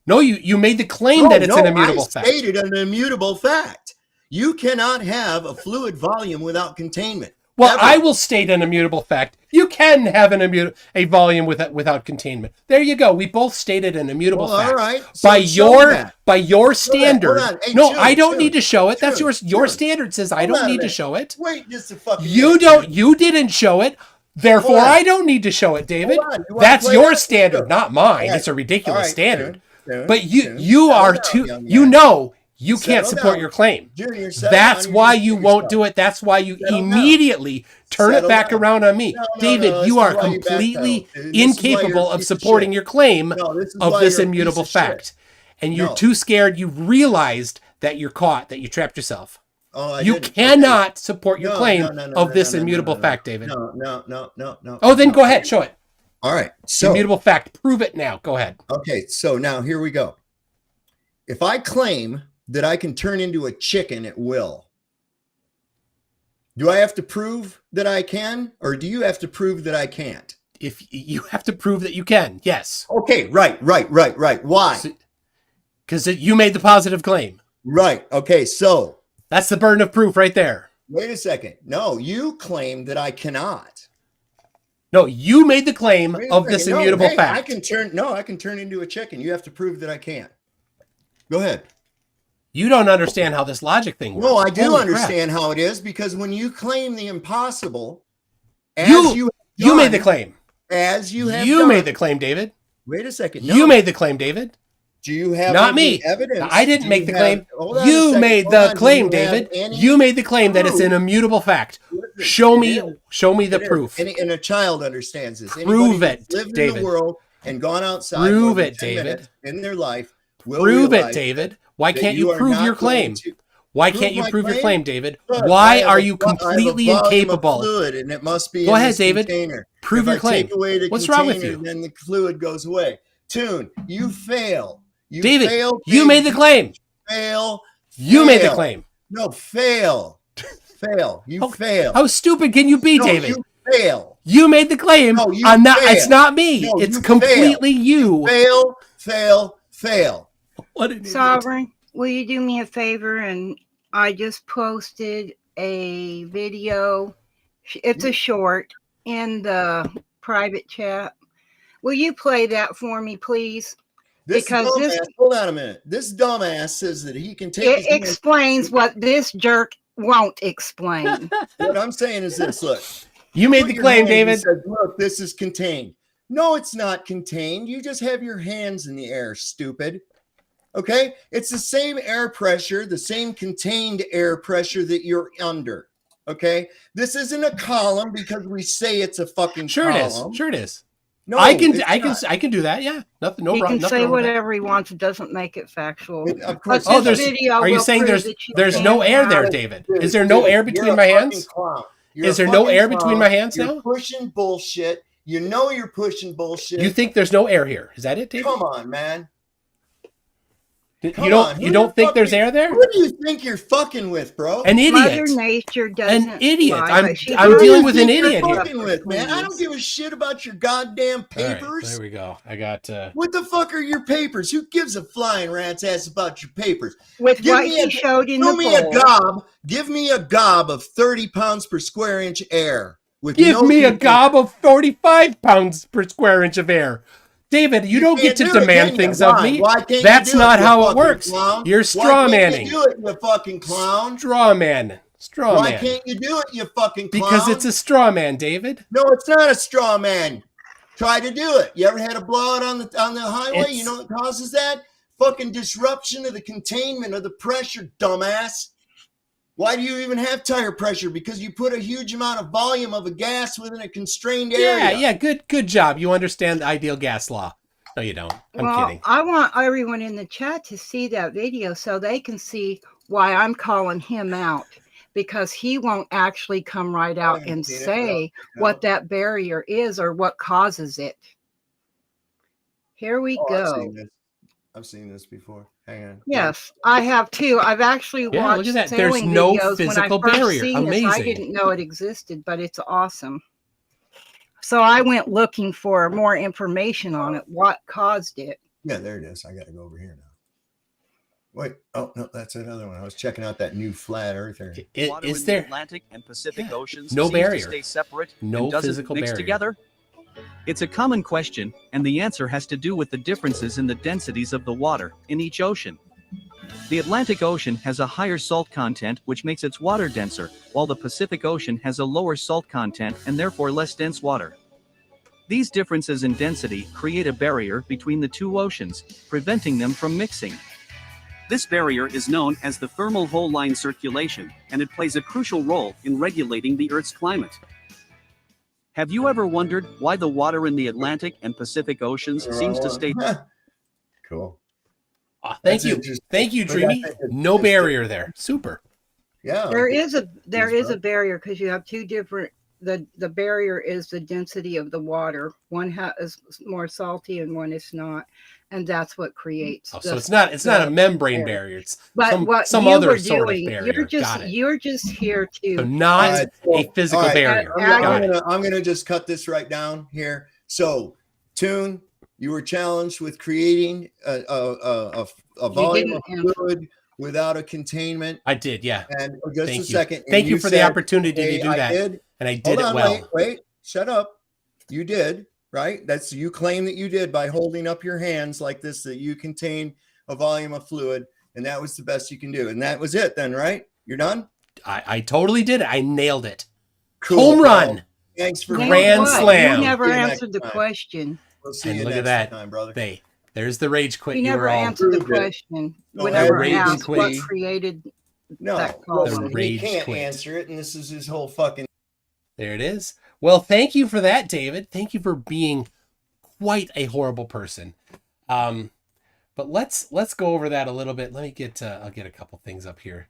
No, you made the claim that it's an immutable fact. I stated an immutable fact. You cannot have a fluid volume without containment. Well, Ever. I will state an immutable fact. You can have a volume without containment. There you go. We both stated an immutable fact. All right. So by your standard. Hold on. Hey, No, June, I don't June, need to show it. That's June, your June. standard says I Hold don't on a need to minute. show it. Wait just a fucking You minute, don't. June. You didn't show it. Therefore, Hold on. I don't need to show it, David. Hold on. You wanna That's play your that? standard, Sure. not mine. All right. It's a ridiculous All right, standard. June, But June. you are Settle too. down, young You man. know you can't Settle support down. your claim. Junior, settle That's down. why You're you just won't yourself. do it. That's why you Settle down. immediately turn it Settle back down. around on me. No, David, this you is are why you completely backpedal. This is why incapable you're a of piece of supporting shit. your claim No, this is of why this you're a piece immutable of shit. fact. And you're No. too scared. You realized that you're caught, that you trapped yourself. Oh, I You didn't. cannot support your No, claim no, no, no, of no, this no, no, immutable no, no. fact, David. No. Oh, then no. go ahead. Show it. All right. So, Immutable fact. Prove it now. Go ahead. okay. So now here we go. If I claim that I can turn into a chicken at will, do I have to prove that I can, or do you have to prove that I can't? If you have to prove that you can, yes. Okay. Right. Why? Because you made the positive claim. Right. Okay. So That's the burden of proof right there. wait a second. No, you claim that I cannot. No, you made the claim Wait a of this second. No, immutable hey, fact. I can turn into a chicken. You have to prove that I can't. Go ahead. You don't understand how this logic thing works. No, I do Holy understand how it is, because when you claim the impossible, You made the claim. as you have You done, made the claim, David. Wait a second. You made the claim, David. Do you have Not any me. evidence? I didn't make the claim. Hold on a You second. made Hold the on. Do claim, you have David. any You made the claim that it's an proof? immutable fact. Listen, Show it me is. the It is. proof. And a child understands this. Prove Anybody it, who's lived in David. the world and gone outside Prove more than it, 10 David. minutes in their life will Prove it, realize David. Why that can't you are prove not your claim? going to Why prove can't you my prove your claim? claim, David? Look, I Why have are a you vo- I have a completely volume of incapable? fluid, and it must be Go in ahead, this David. container. Prove if your I claim. take away the What's container, wrong with you? then the fluid goes away. Tune, you fail. You David, fail. you made the claim. Fail. You made the fail. claim. No, fail. Fail. You fail. How stupid can you be, No, David? you fail. You made the claim. No, you I'm not. fail. It's not me. No, it's you completely you. Fail, fail, fail. What an idiot. Sovereign, will you do me a favor? And I just posted a video. It's a short in the private chat. Will you play that for me, please? This Because dumbass, hold on a minute. This dumbass says that he can take his It explains what this jerk won't explain. What I'm saying is this, look. You made Put the your claim, hand and David. said, look, this is contained. No, it's not contained. You just have your hands in the air, stupid. Okay? It's the same air pressure, the same contained air pressure that you're under. Okay? This isn't a column because we say it's a fucking Sure it column. is. Sure it is. No, I can do that. Yeah. Nothing. No He problem. can say whatever he wants. It doesn't make it factual. Of course. Oh, This there's. video Are you will saying prove there's that you no can air have there, it. David? Dude, Is there no air you're between a my fucking hands? clown. You're Is a there no fucking air between clown. my hands You're now? pushing bullshit. You know you're pushing bullshit. You think there's no air here? Is that it, David? Come on, man. You don't think there's air there? Who do you think you're fucking with, bro? An Mother idiot. Nature doesn't. An idiot. lie, I'm but she I'm does dealing with an Who do you think idiot you're here. fucking with, man. I don't give a shit about your goddamn All right, papers. there we go. I got. What the fuck are your papers? Who gives a flying rat's ass about your papers? With Give what me he a- showed in Show the me a bowl. gob. Give me a gob of 30 pounds per square inch air. With Give no me a container. gob of 45 pounds per square inch of air. David, you don't get can't to do it, demand can you? things of Why? me. Why can't That's you do not it, you how it fucking works. clown? You're straw Why manning. can't you do it, you fucking clown? Straw man. Straw Why man. can't you do it, you fucking clown? Because it's a straw man, David. No, it's not a straw man. Try to do it. You ever had a blowout on the highway? You know what causes that? Fucking disruption of the containment of the pressure, dumbass. Why do you even have tire pressure? Because you put a huge amount of volume of a gas within a constrained area. Yeah, good job. You understand the ideal gas law. No, you don't. I'm kidding. I want everyone in the chat to see that video so they can see why I'm calling him out, because he won't actually come right out haven't and seen it, say no. what that barrier is or what causes it. Here we go. I've seen this before. Hang on. Yes, I have too. I've actually Yeah, watched look at that. There's sailing no videos physical when I first barrier. seen this. I Amazing. didn't know it existed, but it's awesome. So I went looking for more information on it. What caused it? Yeah, there it is. I got to go over here now. Wait. Oh, no, that's another one. I was checking out that new flat earther. Water Is in there the Atlantic and Pacific Yeah. Oceans No seems barrier. to stay separate No and doesn't physical mix barrier. together? It's a common question, and the answer has to do with the differences in the densities of the water in each ocean. The Atlantic Ocean has a higher salt content, which makes its water denser, while the Pacific Ocean has a lower salt content and therefore less dense water. These differences in density create a barrier between the two oceans, preventing them from mixing. This barrier is known as the thermal hole line circulation, and it plays a crucial role in regulating the Earth's climate. Have you ever wondered why the water in the Atlantic and Pacific Oceans seems to stay Cool. Oh, thank That's you. interesting. Thank you, But Dreamy. I think it's No just barrier there. Super. Yeah. There is a bro. barrier because you have two different. The barrier is the density of the water. One is more salty and one is not, and that's what creates. Oh, so it's not a membrane barrier. It's But what some you other were sort doing, of barrier. Got it. you're just here to. So not All right, a physical all right. barrier. I'm gonna just cut this right down here. So, Tune, you were challenged with creating a volume of didn't answer. fluid without a containment. I did, yeah. And just Thank a you. second. and Thank you for the said, opportunity to "Hey, do I that. did." And I did Hold it on, well. wait, shut up. You did, right? That's you claim that you did by holding up your hands like this, that you contain a volume of fluid, and that was the best you can do. And that was it then, right? You're done? I totally did it. I nailed it. Cool, Home bro. run. Thanks for Nailed Grand what? slam. You never See you next answered the time. question. We'll see And you look next at that. time, brother. There's the rage quit. He You never were all answered the proved it. question. Oh, Whenever rage asked what quit. created No, that well, column. The rage he can't quit. answer it, and this is his whole fucking. There it is. Well, thank you for that, David. Thank you for being quite a horrible person. But let's go over that a little bit. Let me get I'll get a couple things up here.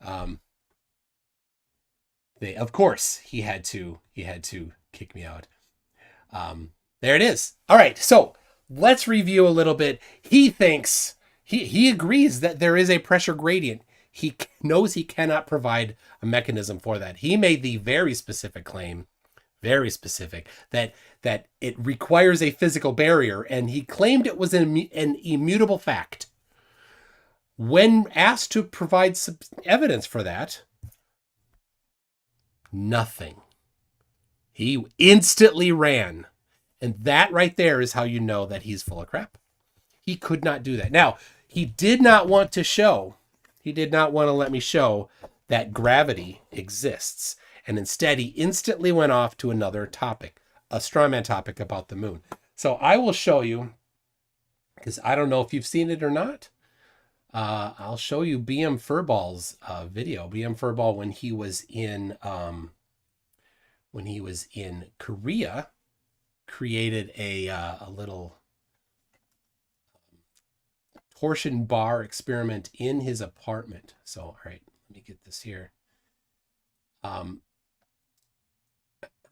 Of course he had to kick me out. There it is. All right, so let's review a little bit. He thinks he agrees that there is a pressure gradient. He knows he cannot provide a mechanism for that. He made the very specific claim, very specific, that it requires a physical barrier, and he claimed it was an immutable fact. When asked to provide some evidence for that, nothing. He instantly ran. And that right there is how you know that he's full of crap. He could not do that. Now, he did not want to let me show that gravity exists. And instead, he instantly went off to another topic, a strawman topic about the moon. So I will show you, because I don't know if you've seen it or not. I'll show you BM Furball's video. BM Furball, when he was in Korea, created a little torsion bar experiment in his apartment. So, all right, let me get this here.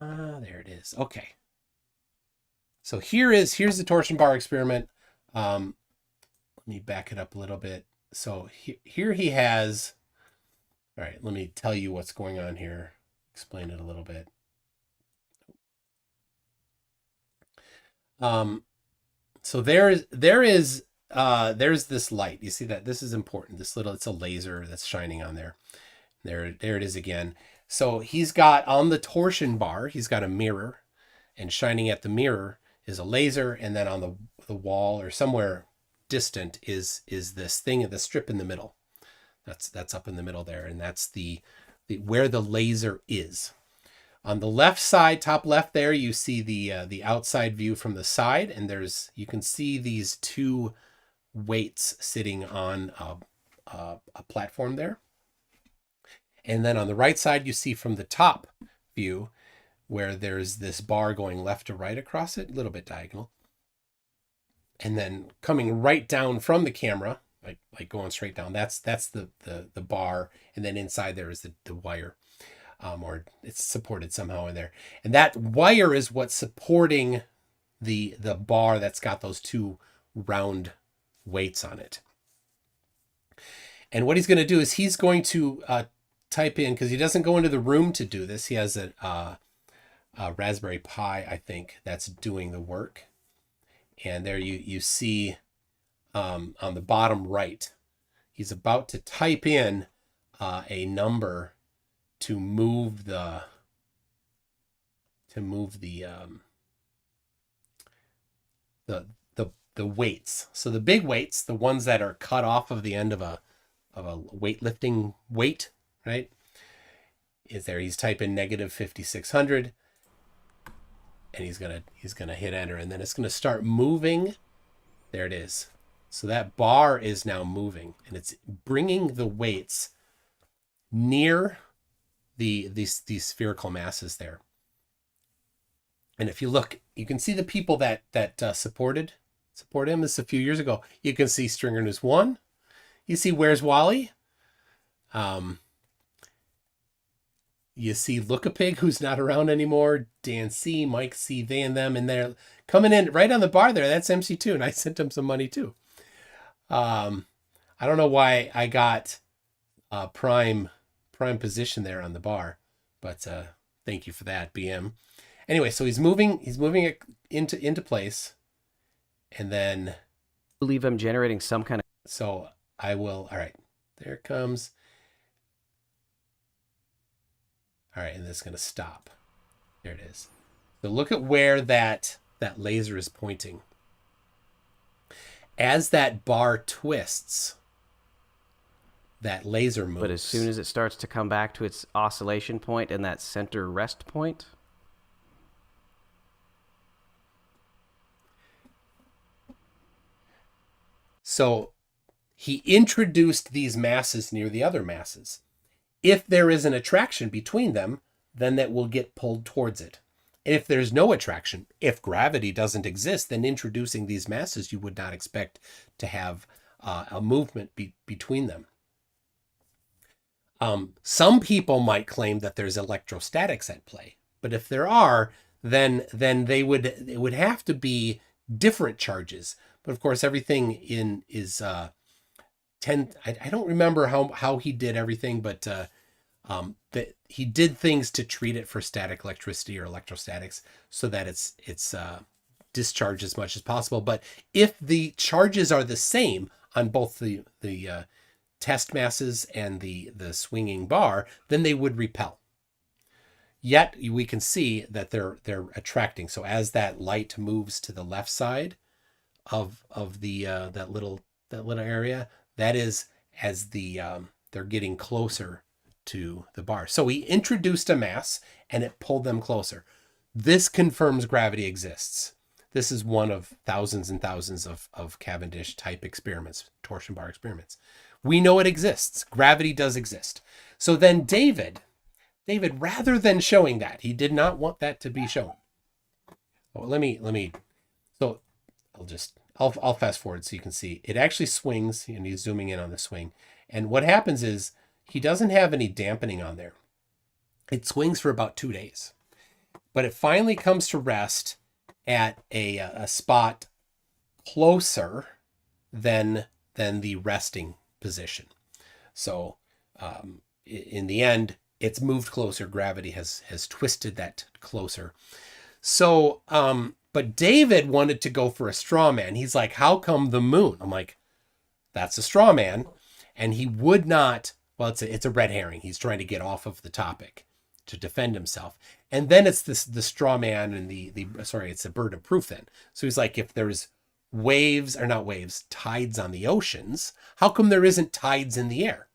There it is. Okay. So here's the torsion bar experiment. Let me back it up a little bit. So here he has, all right, let me tell you what's going on here. Explain it a little bit. So there's this light. You see that? This is important. It's a laser that's shining on there. There it is again. So he's got on the torsion bar, he's got a mirror, and shining at the mirror is a laser, and then on the wall or somewhere distant is this thing, the strip in the middle. That's up in the middle there, and that's the where the laser is. On the left side, top left there, you see the outside view from the side, and you can see these two weights sitting on a platform there. And then on the right side, you see from the top view where there's this bar going left to right across it, a little bit diagonal. And then coming right down from the camera, like going straight down, that's the bar. And then inside there is the wire. Or it's supported somehow in there. And that wire is what's supporting the bar that's got those two round weights on it. And what he's going to do is he's going to type in, because he doesn't go into the room to do this. He has a Raspberry Pi, I think, that's doing the work. And there you see on the bottom right, he's about to type in a number to move the weights. So the big weights, the ones that are cut off of the end of a weightlifting weight, right? Is there? He's typing -5600, and he's gonna hit enter, and then it's gonna start moving. There it is. So that bar is now moving, and it's bringing the weights near these spherical masses there. And if you look, you can see the people that support him. This a few years ago. You can see Stringer News 1. You see Where's Wally? You see Look-a-Pig, who's not around anymore. Dan C, Mike C, they and them, and they're coming in right on the bar there. That's MC2, and I sent him some money too. I don't know why I got prime position there on the bar, but thank you for that, BM. Anyway, so he's moving it into place, and then I believe I'm generating some kind of. So I will. All right, there it comes. All right, and this is going to stop. There it is. So look at where that laser is pointing. As that bar twists, that laser moves. But as soon as it starts to come back to its oscillation point and that center rest point. So he introduced these masses near the other masses. If there is an attraction between them, then that will get pulled towards it. And if there's no attraction, if gravity doesn't exist, then introducing these masses, you would not expect to have a movement between them. Some people might claim that there's electrostatics at play, but if there are, then it would have to be different charges. But of course, everything is 10. I don't remember how he did everything, but that he did things to treat it for static electricity or electrostatics so that it's discharged as much as possible. But if the charges are the same on both the test masses and the swinging bar, then they would repel. Yet we can see that they're attracting. So as that light moves to the left side of the that little area, that is as they're getting closer to the bar. So he introduced a mass and it pulled them closer. This confirms gravity exists. This is one of thousands and thousands of Cavendish type experiments, torsion bar experiments. We know it exists. Gravity does exist. So then David, rather than showing that, he did not want that to be shown. Oh, so I'll fast forward so you can see. It actually swings, and he's zooming in on the swing. And what happens is he doesn't have any dampening on there. It swings for about 2 days. But it finally comes to rest at a spot closer than the resting position. So in the end, it's moved closer. Gravity has twisted that closer. So, but David wanted to go for a straw man. He's like, how come the moon? I'm like, that's a straw man. And he would not, well, it's a red herring. He's trying to get off of the topic to defend himself. And then it's the straw man and it's a burden of proof then. So he's like, if there's tides on the oceans, how come there isn't tides in the air?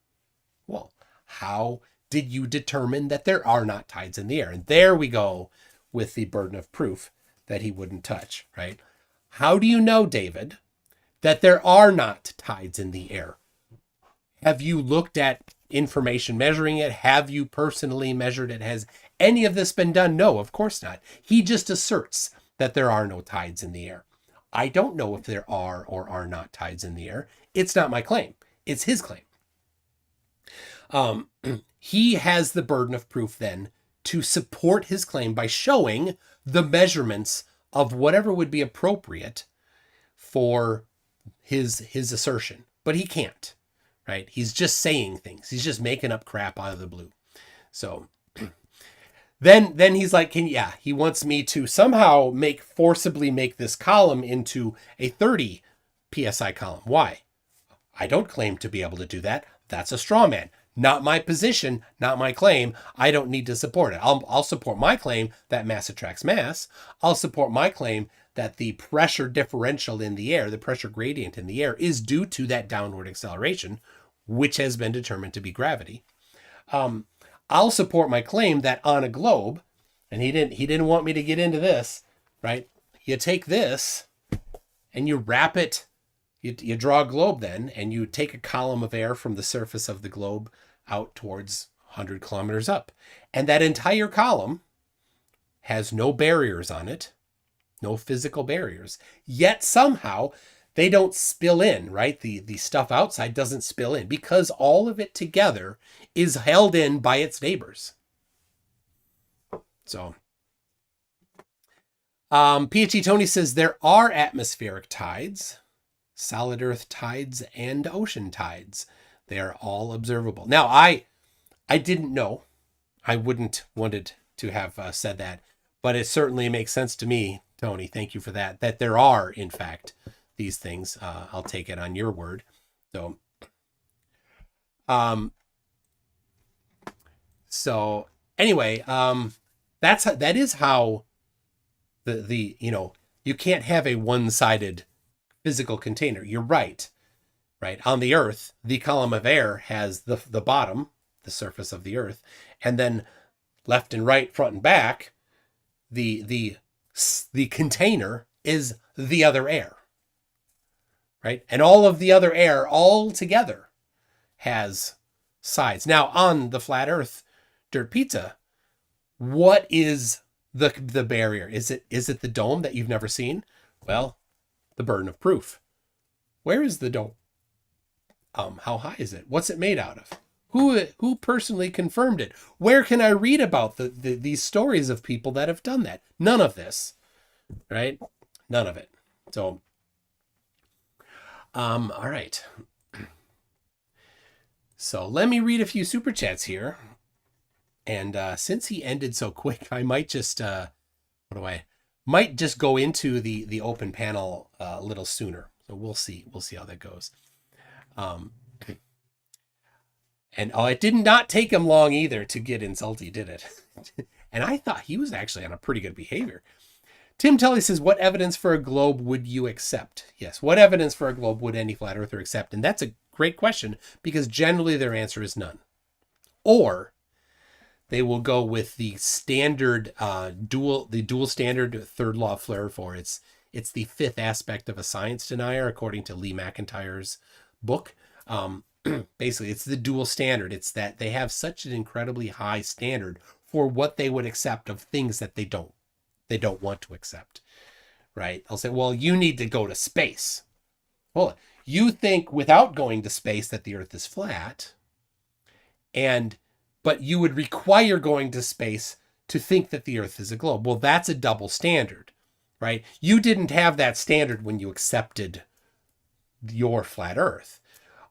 Well, how did you determine that there are not tides in the air? And there we go with the burden of proof that he wouldn't touch, right? How do you know, David, that there are not tides in the air? Have you looked at information measuring it? Have you personally measured it? Has any of this been done? No, of course not. He just asserts that there are no tides in the air. I don't know if there are or are not tides in the air. It's not my claim. It's his claim. He has the burden of proof then to support his claim by showing the measurements of whatever would be appropriate for his assertion. But he can't, right? He's just saying things. He's just making up crap out of the blue. So then he's like, he wants me to somehow forcibly make this column into a 30 PSI column. Why? I don't claim to be able to do that. That's a straw man. Not my position, not my claim. I don't need to support it. I'll support my claim that mass attracts mass. I'll support my claim that the pressure differential in the air, the pressure gradient in the air, is due to that downward acceleration, which has been determined to be gravity. I'll support my claim that on a globe, and he didn't want me to get into this, right? You take this and you wrap it, you draw a globe then, and you take a column of air from the surface of the globe out towards 100 kilometers up. And that entire column has no barriers on it, no physical barriers. Yet somehow they don't spill in, right? The stuff outside doesn't spill in because all of it together is held in by its neighbors. So, PhD Tony says there are atmospheric tides, solid earth tides, and ocean tides. They are all observable. Now, I didn't know. I wouldn't wanted to have said that, but it certainly makes sense to me, Tony. Thank you for that there are, in fact, these things. I'll take it on your word. So anyway, that is how the you can't have a one-sided physical container. You're right. On the Earth, the column of air has the bottom, the surface of the Earth, and then left and right, front and back, the container is the other air. right? And all of the other air all together has sides. Now, on the flat Earth dirt pizza, what is the barrier? Is it the dome that you've never seen? Well, the burden of proof. Where is the dome? How high is it? What's it made out of? Who personally confirmed it? Where can I read about these stories of people that have done that? None of this, right? None of it. So, all right. So let me read a few super chats here. And since he ended so quick, I might just might just go into the open panel a little sooner. So we'll see how that goes. And it did not take him long either to get insulty, did it? And I thought he was actually on a pretty good behavior. Tim Tully says, what evidence for a globe would you accept? Yes, what evidence for a globe would any flat earther accept? And that's a great question, because generally their answer is none. Or they will go with the standard dual standard third law of Flaherty. It's the fifth aspect of a science denier, according to Lee McIntyre's book. Basically, it's the dual standard. It's that they have such an incredibly high standard for what they would accept of things that they don't want to accept, right? They'll say, well, you need to go to space. Well, you think without going to space that the Earth is flat, but you would require going to space to think that the Earth is a globe. Well, that's a double standard, right? You didn't have that standard when you accepted your flat Earth.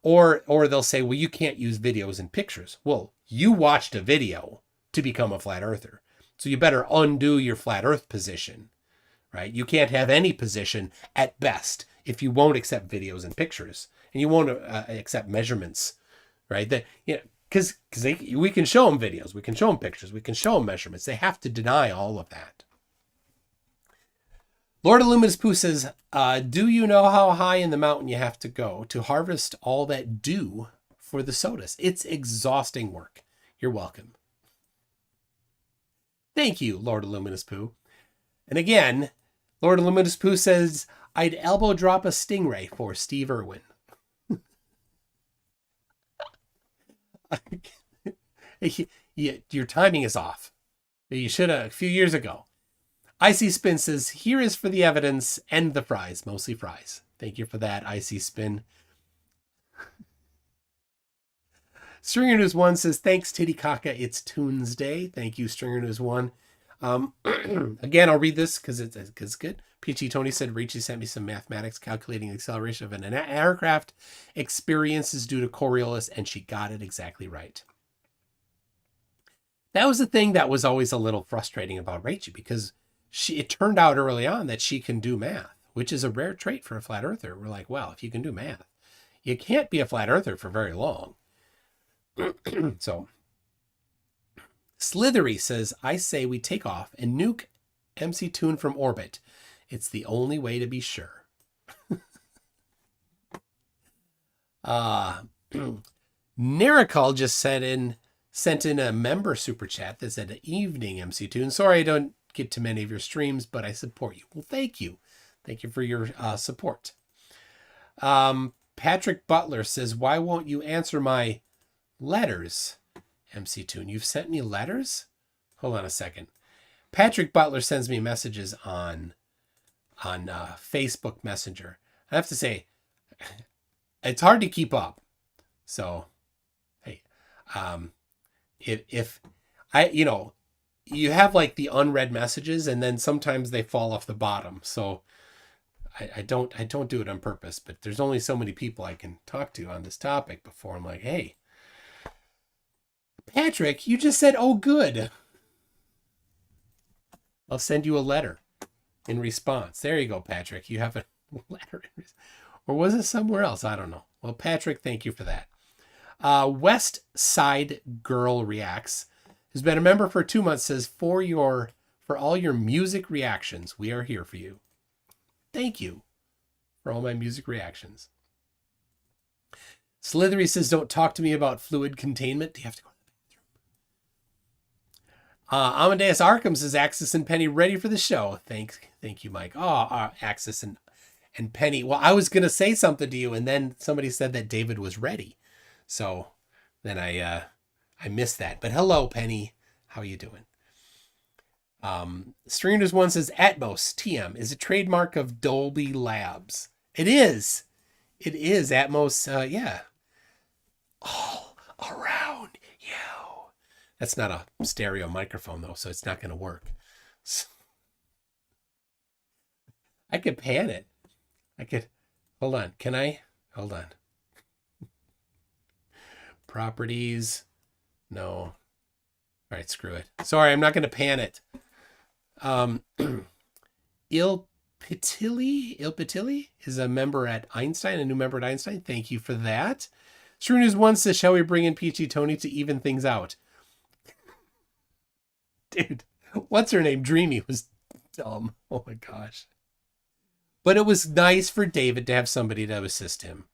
Or they'll say, well, you can't use videos and pictures. Well, you watched a video to become a flat earther. So you better undo your flat earth position, right? You can't have any position at best if you won't accept videos and pictures, and you won't accept measurements, right? That, because we can show them videos, we can show them pictures, we can show them measurements. They have to deny all of that. Lord Illuminous Pooh says, do you know how high in the mountain you have to go to harvest all that dew for the sodas? It's exhausting work. You're welcome. Thank you, Lord Illuminous Pooh. And again, Lord Illuminous Pooh says, I'd elbow drop a stingray for Steve Irwin. Your timing is off. You should have a few years ago. Icy Spin says, here is for the evidence and the fries, mostly fries. Thank you for that, Icy Spin. Stringer News 1 says, thanks, Titicaca, it's Tuesday. Thank you, Stringer News 1. Again, I'll read this because it's good. Peachy Tony said, Ricci sent me some mathematics calculating the acceleration of an aircraft experiences due to Coriolis, and she got it exactly right. That was the thing that was always a little frustrating about Rachel, because it turned out early on that she can do math, which is a rare trait for a flat earther. We're like, well, if you can do math, you can't be a flat earther for very long. So Slithery says, I say we take off and nuke MC Toon from orbit. It's the only way to be sure. Nericol just sent in a member super chat that said, evening MC Toon. Sorry I don't get to many of your streams, but I support you. Well, thank you. Thank you for your support. Patrick Butler says, why won't you answer my letters, MC Toon? You've sent me letters? Hold on a second. Patrick Butler sends me messages on Facebook Messenger. I have to say, it's hard to keep up. So, hey, if I, you have like the unread messages, and then sometimes they fall off the bottom. So I don't do it on purpose, but there's only so many people I can talk to on this topic before I'm like, hey, Patrick, you just said, oh, good. I'll send you a letter in response. There you go, Patrick. You have a letter. Or was it somewhere else? I don't know. Well, Patrick, thank you for that. West Side Girl Reacts, who's been a member for 2 months, says, for all your music reactions, we are here for you. Thank you for all my music reactions. Slithery says, don't talk to me about fluid containment. Do you have to go to the bathroom? Amadeus Arkham says, Axis and Penny ready for the show. Thank you, Mike. Axis And Penny, well, I was going to say something to you, and then somebody said that David was ready. So then I missed that. But hello, Penny. How you doing? Streamers One says Atmos TM is a trademark of Dolby Labs. It is. It is Atmos. Yeah. All around you. That's not a stereo microphone though, so it's not going to work. I could pan it. I could. Hold on. Can I? Hold on. Properties. No. All right, screw it. Sorry, I'm not going to pan it. Il Pitili is a member at Einstein, a new member at Einstein. Thank you for that. True News One says, shall we bring in Peachy Tony to even things out? Dude, what's her name? Dreamy was dumb. Oh my gosh. But it was nice for David to have somebody to assist him.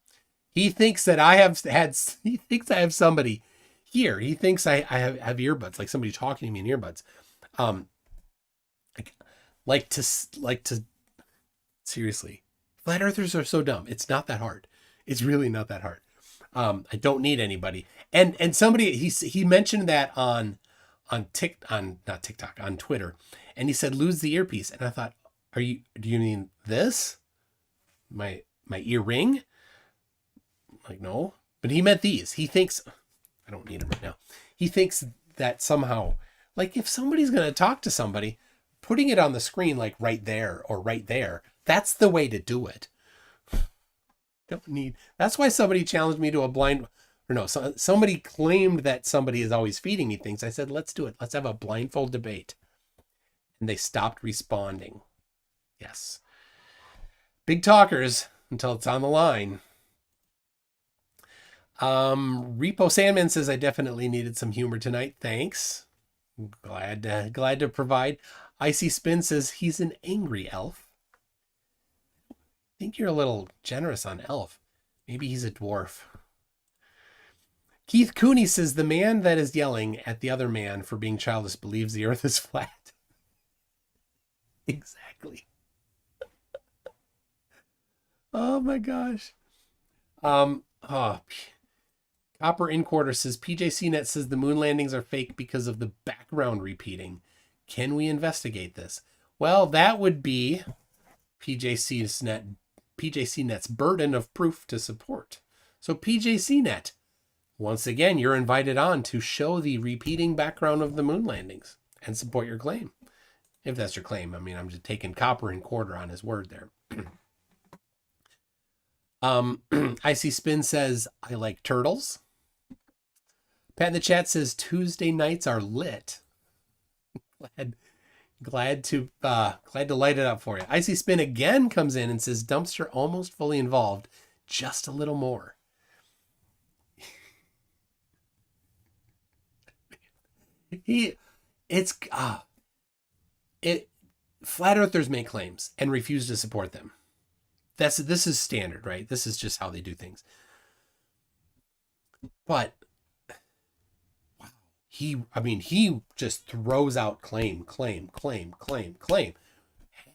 He thinks that I have somebody here. He thinks I have earbuds, like somebody talking to me in earbuds. Like to seriously, flat earthers are so dumb. It's not that hard. It's really not that hard. I don't need anybody. And somebody, he mentioned that on Twitter. And he said, lose the earpiece. And I thought, do you mean this? My ear ring? Like, no, but he meant these. He thinks, I don't need them right now. He thinks that somehow, like if somebody's going to talk to somebody, putting it on the screen, like right there or right there, that's the way to do it. Don't need, that's why somebody challenged me to a blind, or no, somebody claimed that somebody is always feeding me things. I said, let's do it. Let's have a blindfold debate. And they stopped responding. Yes. Big talkers until it's on the line. Repo Sandman says, I definitely needed some humor tonight. Thanks. Glad to provide. Icy Spin says he's an angry elf. I think you're a little generous on elf. Maybe he's a dwarf. Keith Cooney says the man that is yelling at the other man for being childish believes the earth is flat. Exactly. Oh my gosh. Copper Inquarter says PJCnet says the moon landings are fake because of the background repeating. Can we investigate this? Well, that would be PJCNet's burden of proof to support. So PJCnet, once again, you're invited on to show the repeating background of the moon landings and support your claim. If that's your claim. I mean, I'm just taking Copper Inquarter on his word there. Icy Spin says, I like turtles. Pat in the chat says, Tuesday nights are lit. Glad to light it up for you. Icy Spin again comes in and says, Dumpster almost fully involved. Just a little more. Flat earthers make claims and refuse to support them. This is standard, right? This is just how they do things. But wow, he just throws out claim,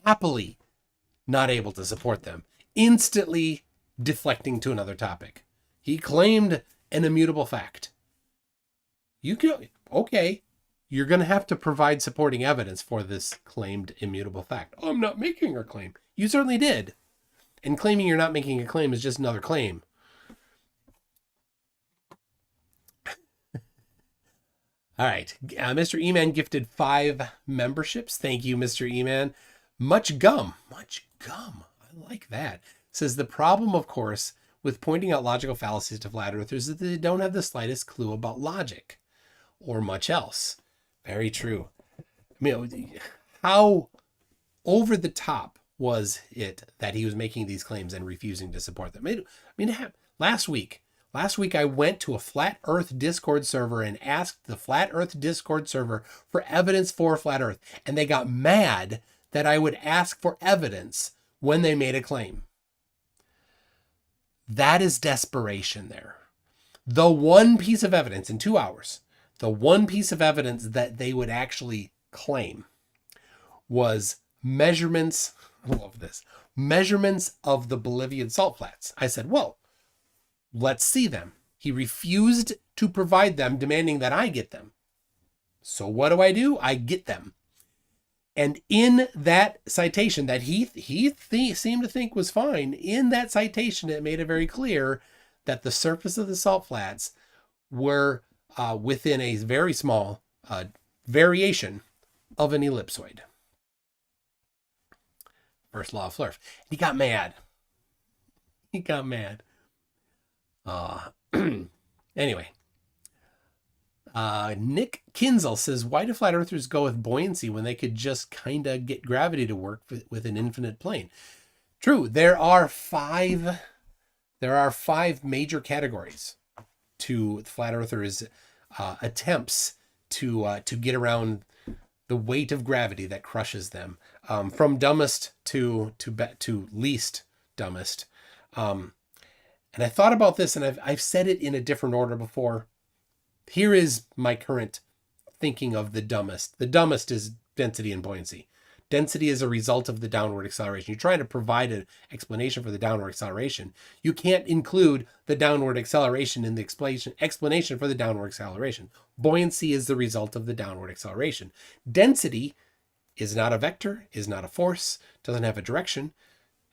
happily not able to support them, instantly deflecting to another topic. He claimed an immutable fact. Okay, you're going to have to provide supporting evidence for this claimed immutable fact. I'm not making a claim. You certainly did. And claiming you're not making a claim is just another claim. All right. Mr. E-Man gifted 5 memberships. Thank you, Mr. E-Man. Much gum. I like that. Says the problem, of course, with pointing out logical fallacies to flat earthers is that they don't have the slightest clue about logic or much else. Very true. I mean, how over the top was it that he was making these claims and refusing to support them? I mean, last week I went to a Flat Earth Discord server and asked the Flat Earth Discord server for evidence for Flat Earth, and they got mad that I would ask for evidence when they made a claim. That is desperation there. The one piece of evidence in 2 hours, the one piece of evidence that they would actually claim was measurements I love this. Measurements of the Bolivian salt flats. I said, well, let's see them. He refused to provide them, demanding that I get them. So what do? I get them. And in that citation that he seemed to think was fine, in that citation, it made it very clear that the surface of the salt flats were within a very small variation of an ellipsoid. First law of Flerf. He got mad. Anyway. Nick Kinzel says, why do flat earthers go with buoyancy when they could just kind of get gravity to work with an infinite plane? True. There are five major categories to flat earthers' attempts to get around the weight of gravity that crushes them, from dumbest to least dumbest. And I thought about this, and I've said it in a different order before. Here is my current thinking of the dumbest. The dumbest is density and buoyancy. Density is a result of the downward acceleration. You're trying to provide an explanation for the downward acceleration. You can't include the downward acceleration in the explanation for the downward acceleration. Buoyancy is the result of the downward acceleration. Density is not a vector, is not a force, doesn't have a direction.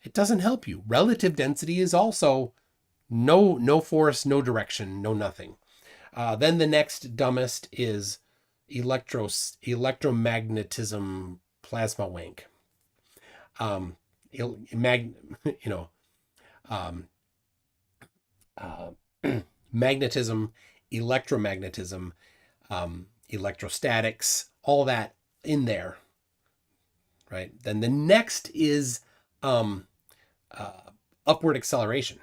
It doesn't help you. Relative density is also no force, no direction, no nothing. Then the next dumbest is electromagnetism plasma wank. Magnetism, electromagnetism, electrostatics, all that in there, right? Then the next is upward acceleration.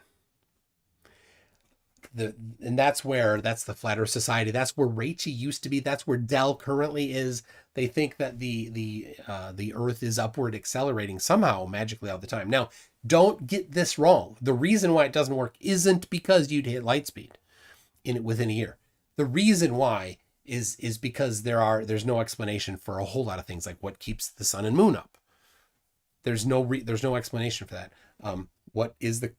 And that's the Flat Earth Society. That's where Raichi used to be. That's where Dell currently is. They think that the Earth is upward accelerating somehow magically all the time. Now, don't get this wrong. The reason why it doesn't work isn't because you'd hit light speed within a year. The reason why is because there's no explanation for a whole lot of things, like what keeps the sun and moon up. There's no explanation for that. What is the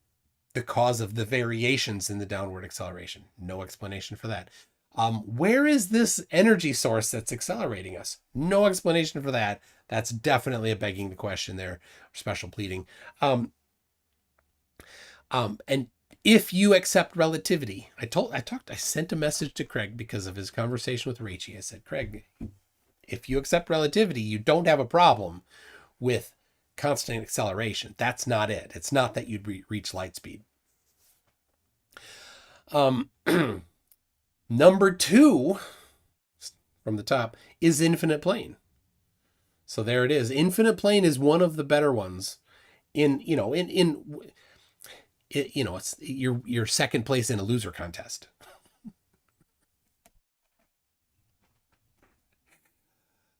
cause of the variations in the downward acceleration? No explanation for that. Where is this energy source that's accelerating us? No explanation for that. That's definitely a begging the question there, special pleading. And if you accept relativity, I sent a message to Craig because of his conversation with Raichi. I said, Craig, if you accept relativity, you don't have a problem with constant acceleration. That's not it. It's not that you'd reach light speed. Number 2 from the top is infinite plane. So there it is. Infinite plane is one of the better ones. It's your second place in a loser contest.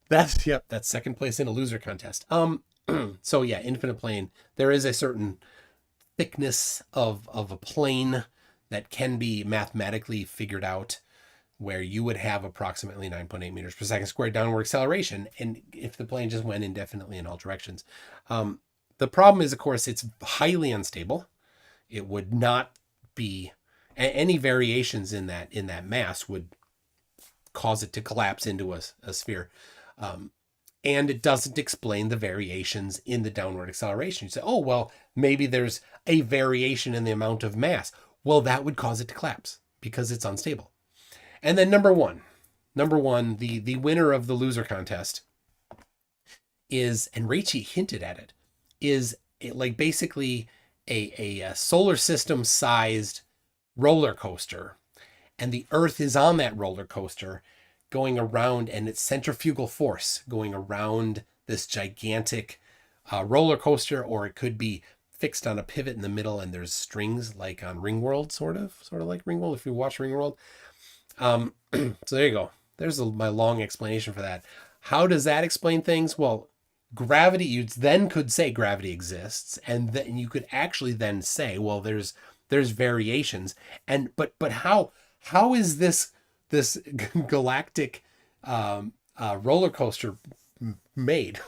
That's second place in a loser contest. So yeah, infinite plane. There is a certain thickness of a plane that can be mathematically figured out, where you would have approximately 9.8 meters per second squared downward acceleration, and if the plane just went indefinitely in all directions. The problem is, of course, it's highly unstable. It would not be any variations in that mass would cause it to collapse into a sphere. And it doesn't explain the variations in the downward acceleration. You say, oh, well, maybe there's a variation in the amount of mass. Well, that would cause it to collapse because it's unstable. And then number one, the winner of the loser contest is, and Raichi hinted at it, is like basically a solar system sized roller coaster. And the Earth is on that roller coaster going around, and it's centrifugal force going around this gigantic roller coaster, or it could be fixed on a pivot in the middle, and there's strings like on Ringworld, sort of like Ringworld, if you watch Ringworld. So there you go. There's my long explanation for that. How does that explain things? Well, gravity, you then could say gravity exists, and then you could actually then say, well, there's variations, and but how is this galactic roller coaster made?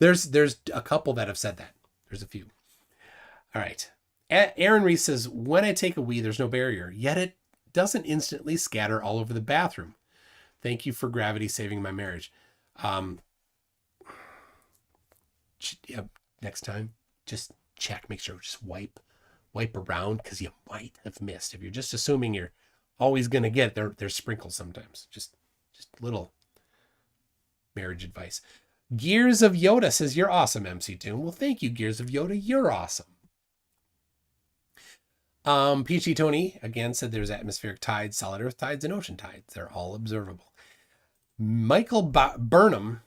There's a couple that have said that. There's a few. All right. Aaron Reese says, when I take a wee, there's no barrier, yet it doesn't instantly scatter all over the bathroom. Thank you for gravity saving my marriage. Next time, just check, make sure, just wipe around, because you might have missed. If you're just assuming you're always going to get it, there's sprinkles sometimes. Just little marriage advice. Gears of Yoda says, you're awesome, MC Toon. Well, thank you, Gears of Yoda. You're awesome. Peachy Tony again said there's atmospheric tides, solid earth tides, and ocean tides. They're all observable. Michael Burnham,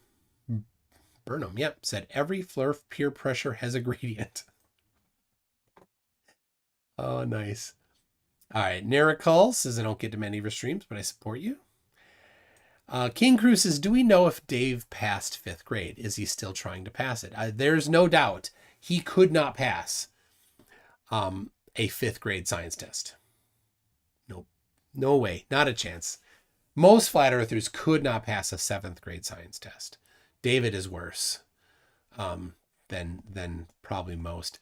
yep, said every flurf peer pressure has a gradient. Oh, nice. All right. Naricol says, I don't get to many of your streams, but I support you. King Cruz says, do we know if Dave passed 5th grade? Is he still trying to pass it? There's no doubt he could not pass a 5th grade science test. Nope. No way. Not a chance. Most flat earthers could not pass a 7th grade science test. David is worse than probably most.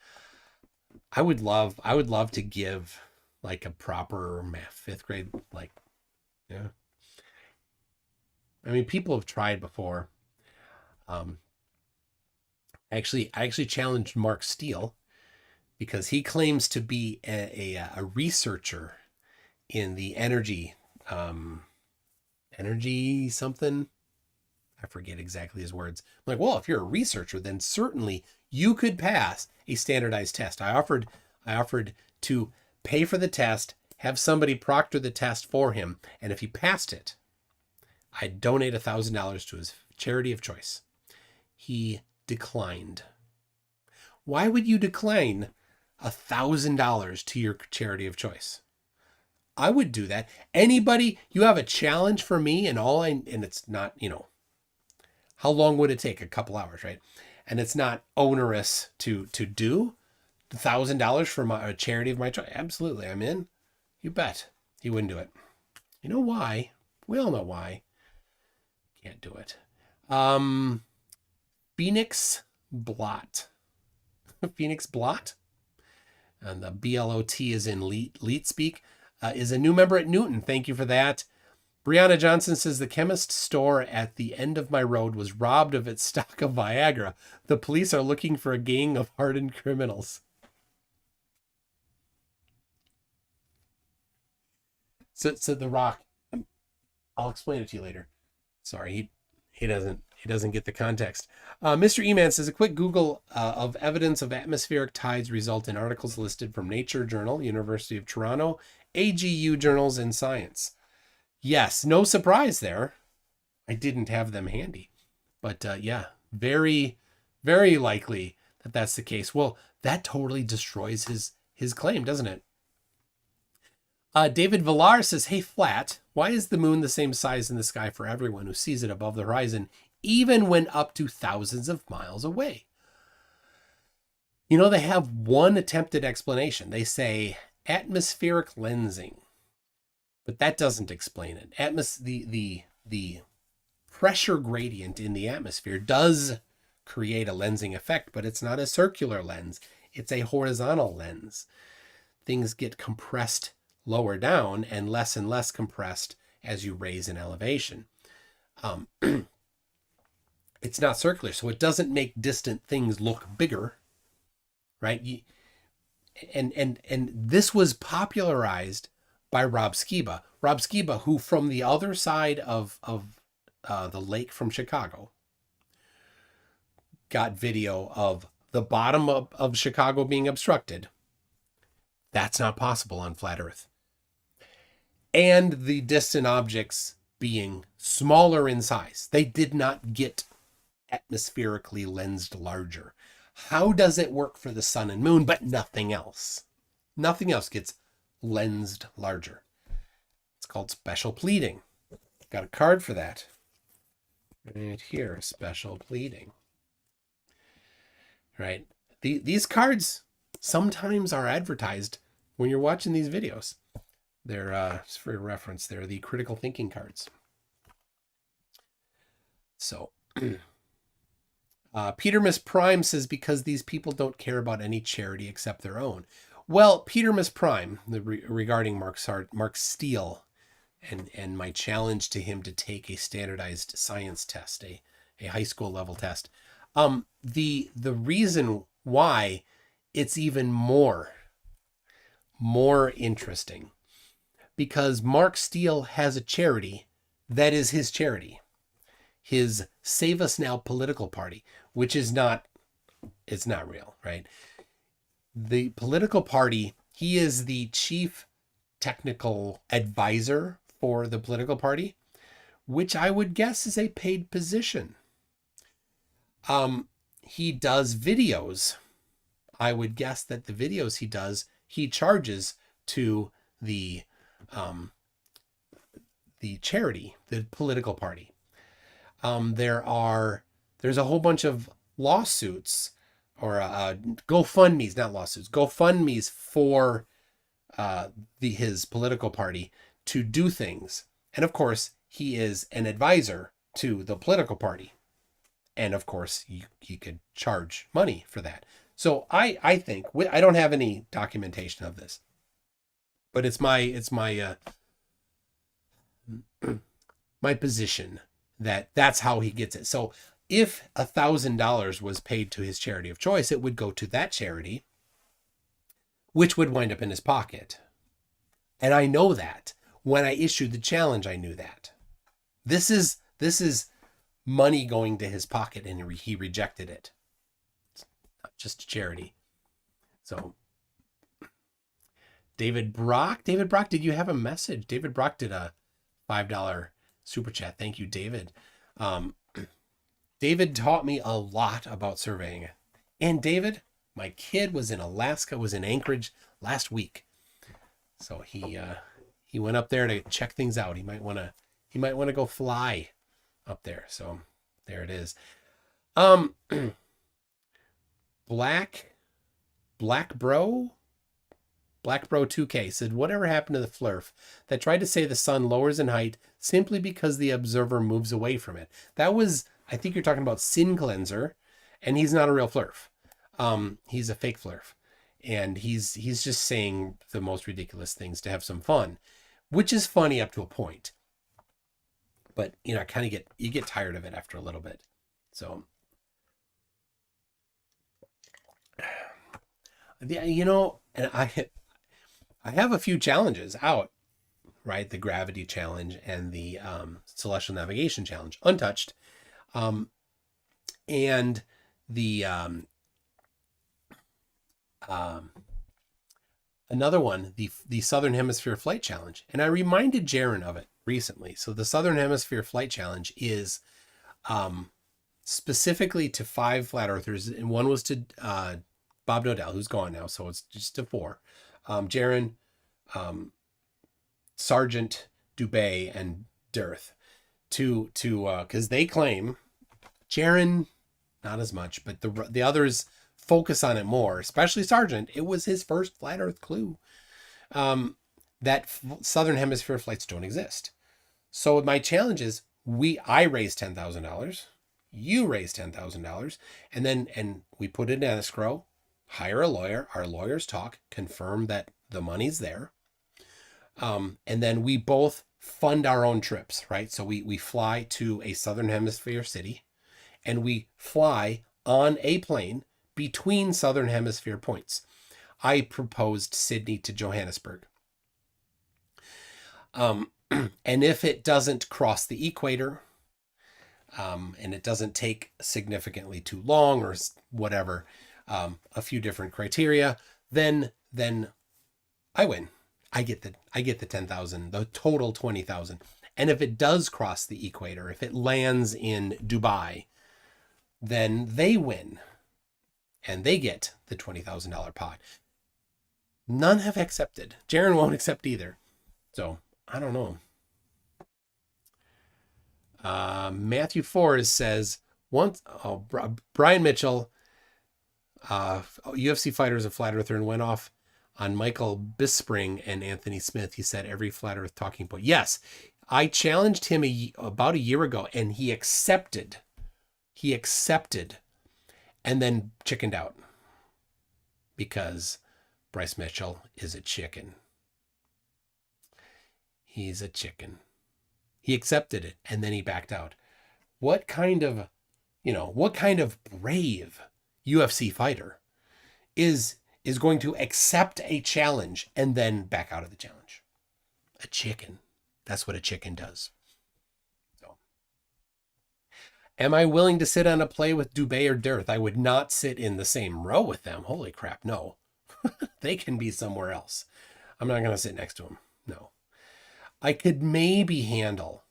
I would love to give like a proper math 5th grade, like, yeah. I mean, people have tried before. I actually challenged Mark Steele, because he claims to be a researcher in the energy something. I forget exactly his words. I'm like, well, if you're a researcher, then certainly you could pass a standardized test. I offered to pay for the test, have somebody proctor the test for him, and if he passed it, I'd donate $1,000 to his charity of choice. He declined. Why would you decline $1,000 to your charity of choice? I would do that. Anybody, you have a challenge for me, and it's not, how long would it take? A couple hours, right? And it's not onerous to do. $1,000 for a charity of my choice. Absolutely, I'm in. You bet. He wouldn't do it. You know why? We all know why. Can't do it. Phoenix Blot. Phoenix Blot. And the BLOT is in Leet speak. Is a new member at Newton. Thank you for that. Brianna Johnson says, the chemist store at the end of my road was robbed of its stock of Viagra. The police are looking for a gang of hardened criminals. So The Rock, I'll explain it to you later. Sorry, he doesn't get the context. Mr. E-Man says, a quick Google of evidence of atmospheric tides result in articles listed from Nature Journal, University of Toronto, AGU journals, and Science. Yes, no surprise there. I didn't have them handy. But yeah, very, very likely that that's the case. Well, that totally destroys his claim, doesn't it? David Villar says, hey, Flat, why is the moon the same size in the sky for everyone who sees it above the horizon, even when up to thousands of miles away? They have one attempted explanation. They say atmospheric lensing, but that doesn't explain it. The pressure gradient in the atmosphere does create a lensing effect, but it's not a circular lens. It's a horizontal lens. Things get compressed lower down and less compressed as you raise in elevation. It's not circular, so it doesn't make distant things look bigger, right? And this was popularized by Rob Skiba. Rob Skiba, who from the other side of the lake from Chicago, got video of the bottom of Chicago being obstructed. That's not possible on flat Earth. And the distant objects being smaller in size. They did not get atmospherically lensed larger. How does it work for the sun and moon, but nothing else? Nothing else gets lensed larger. It's called special pleading. Got a card for that. Right here, special pleading. Right. These cards sometimes are advertised when you're watching these videos. They're, just for your reference, they're the critical thinking cards. So, Peter Miss Prime says, because these people don't care about any charity except their own. Well, Peter Miss Prime, regarding Mark Steele and my challenge to him to take a standardized science test, a high school level test. The reason why it's even more interesting, because Mark Steele has a charity that is his charity, his Save Us Now political party, which is not, it's not real, right? The political party, he is the chief technical advisor for the political party, which I would guess is a paid position. He does videos. I would guess that the videos he does, he charges to the charity, the political party. There's a whole bunch of lawsuits or GoFundMe's, not lawsuits, GoFundMe's for his political party to do things. And of course, he is an advisor to the political party. And of course, he could charge money for that. So I think, I don't have any documentation of this, but it's my my position that that's how he gets it. So if $1,000 was paid to his charity of choice, it would go to that charity, which would wind up in his pocket. And I know that. When I issued the challenge, I knew that. This is money going to his pocket, and he rejected it. It's not just a charity. So David Brock, did you have a message? David Brock did a $5 super chat. Thank you, David. David taught me a lot about surveying. And David, my kid was in Alaska, was in Anchorage last week. So he went up there to check things out. He might want to go fly up there. So there it is. Black Bro 2K said, whatever happened to the flurf that tried to say the sun lowers in height simply because the observer moves away from it? That was, I think you're talking about Sin Cleanser, and he's not a real flurf. He's a fake flurf, and he's just saying the most ridiculous things to have some fun, which is funny up to a point. But you get tired of it after a little bit. So and I have a few challenges out, right? The gravity challenge and the celestial navigation challenge, untouched. And the another one, the Southern Hemisphere Flight Challenge. And I reminded Jaron of it recently. So the Southern Hemisphere Flight Challenge is specifically to 5 flat earthers, and one was to Bob Nodell, who's gone now, so it's just to 4. Jaron, Sargent, Dubé, and Dearth, to because they claim, Jaron not as much, but the others focus on it more, especially Sargent. It was his first flat earth clue that Southern Hemisphere flights don't exist. So my challenge is, I raised $10,000, you raised $10,000, and we put it in escrow, hire a lawyer, our lawyers talk, confirm that the money's there. And then we both fund our own trips, right? So we fly to a Southern Hemisphere city, and we fly on a plane between Southern Hemisphere points. I proposed Sydney to Johannesburg. And if it doesn't cross the equator, and it doesn't take significantly too long or whatever, a few different criteria, then I win. I get the 10,000, the total 20,000. And if it does cross the equator, if it lands in Dubai, then they win, and they get the $20,000 pot. None have accepted. Jaron won't accept either. So I don't know. Matthew Forrest says, Brian Mitchell, UFC fighter is a flat earther and went off on Michael Bisping and Anthony Smith. He said every flat earth talking point. Yes, I challenged him about a year ago, and he accepted and then chickened out because Bryce Mitchell is a chicken. He's a chicken. He accepted it and then he backed out. What kind of brave UFC fighter is going to accept a challenge and then back out of the challenge? A chicken. That's what a chicken does. So, am I willing to sit on a play with Dubé or Dearth? I would not sit in the same row with them. Holy crap, no. They can be somewhere else. I'm not going to sit next to them. No. I could maybe handle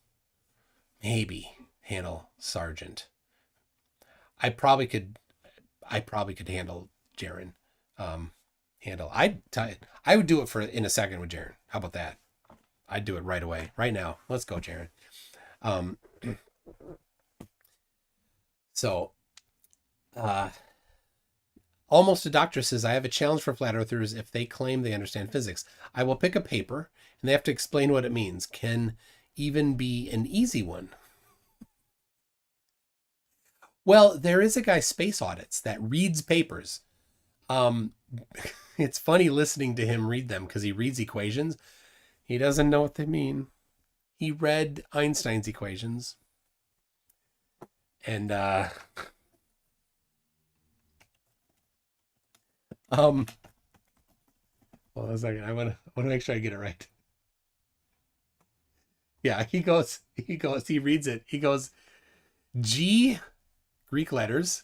Sargent. I probably could handle Jaren. I would do it in a second with Jaren. How about that? I'd do it right away, right now. Let's go, Jaren. Almost a Doctor says, I have a challenge for flat earthers if they claim they understand physics. I will pick a paper and they have to explain what it means. Can even be an easy one. Well, there is a guy, Space Audits, that reads papers. It's funny listening to him read them because he reads equations. He doesn't know what they mean. He read Einstein's equations. And hold on a second. I want to make sure I get it right. Yeah, he reads it. He goes, G, Greek letters,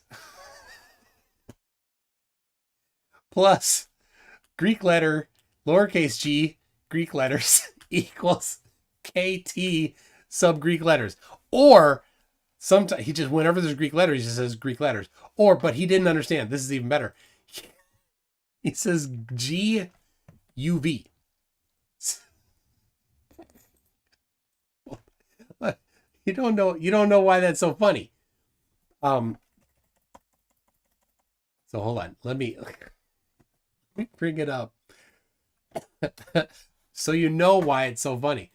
plus Greek letter, lowercase g, Greek letters, equals KT sub Greek letters. Or sometimes he just, whenever there's Greek letters, he just says Greek letters. But he didn't understand. This is even better. He says G UV. You don't know why that's so funny. So hold on. Let me bring it up. So you know why it's so funny.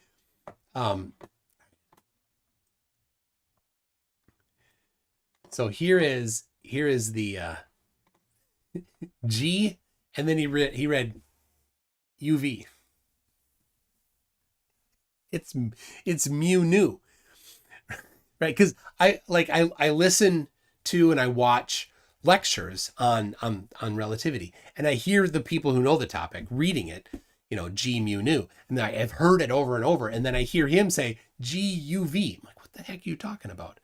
So here is the G, and then he read UV. It's mu nu. Right? Because I listen to and I watch lectures on relativity, and I hear the people who know the topic reading it, G mu nu, and I have heard it over and over, and then I hear him say G UV. I'm like, what the heck are you talking about?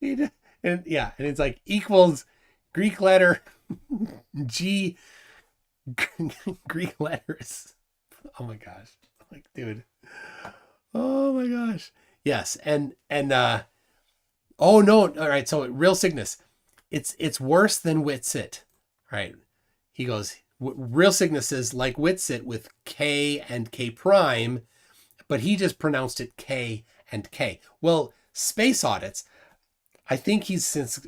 And it's like equals Greek letter G Greek letters. Oh my gosh. Like, dude. Oh my gosh. Yes. And oh no. All right. So real sickness. It's worse than Witsit. Right. He goes, real sickness is like Witsit with K and K prime, but he just pronounced it K and K. Well, Space Audits, I think he's since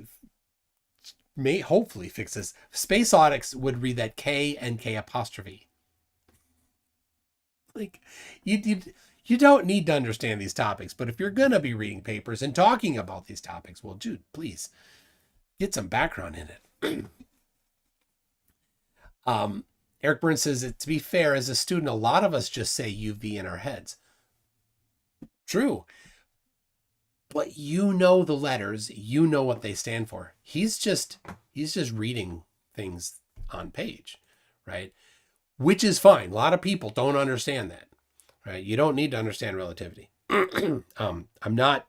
may hopefully fix this. Space Audits would read that K and K apostrophe. Like, you don't need to understand these topics, but if you're going to be reading papers and talking about these topics, well, dude, please get some background in it. Eric Burns says, to be fair, as a student, a lot of us just say UV in our heads. True. But you know the letters, you know what they stand for. He's just reading things on page, right? Which is fine. A lot of people don't understand that, right? You don't need to understand relativity. I'm not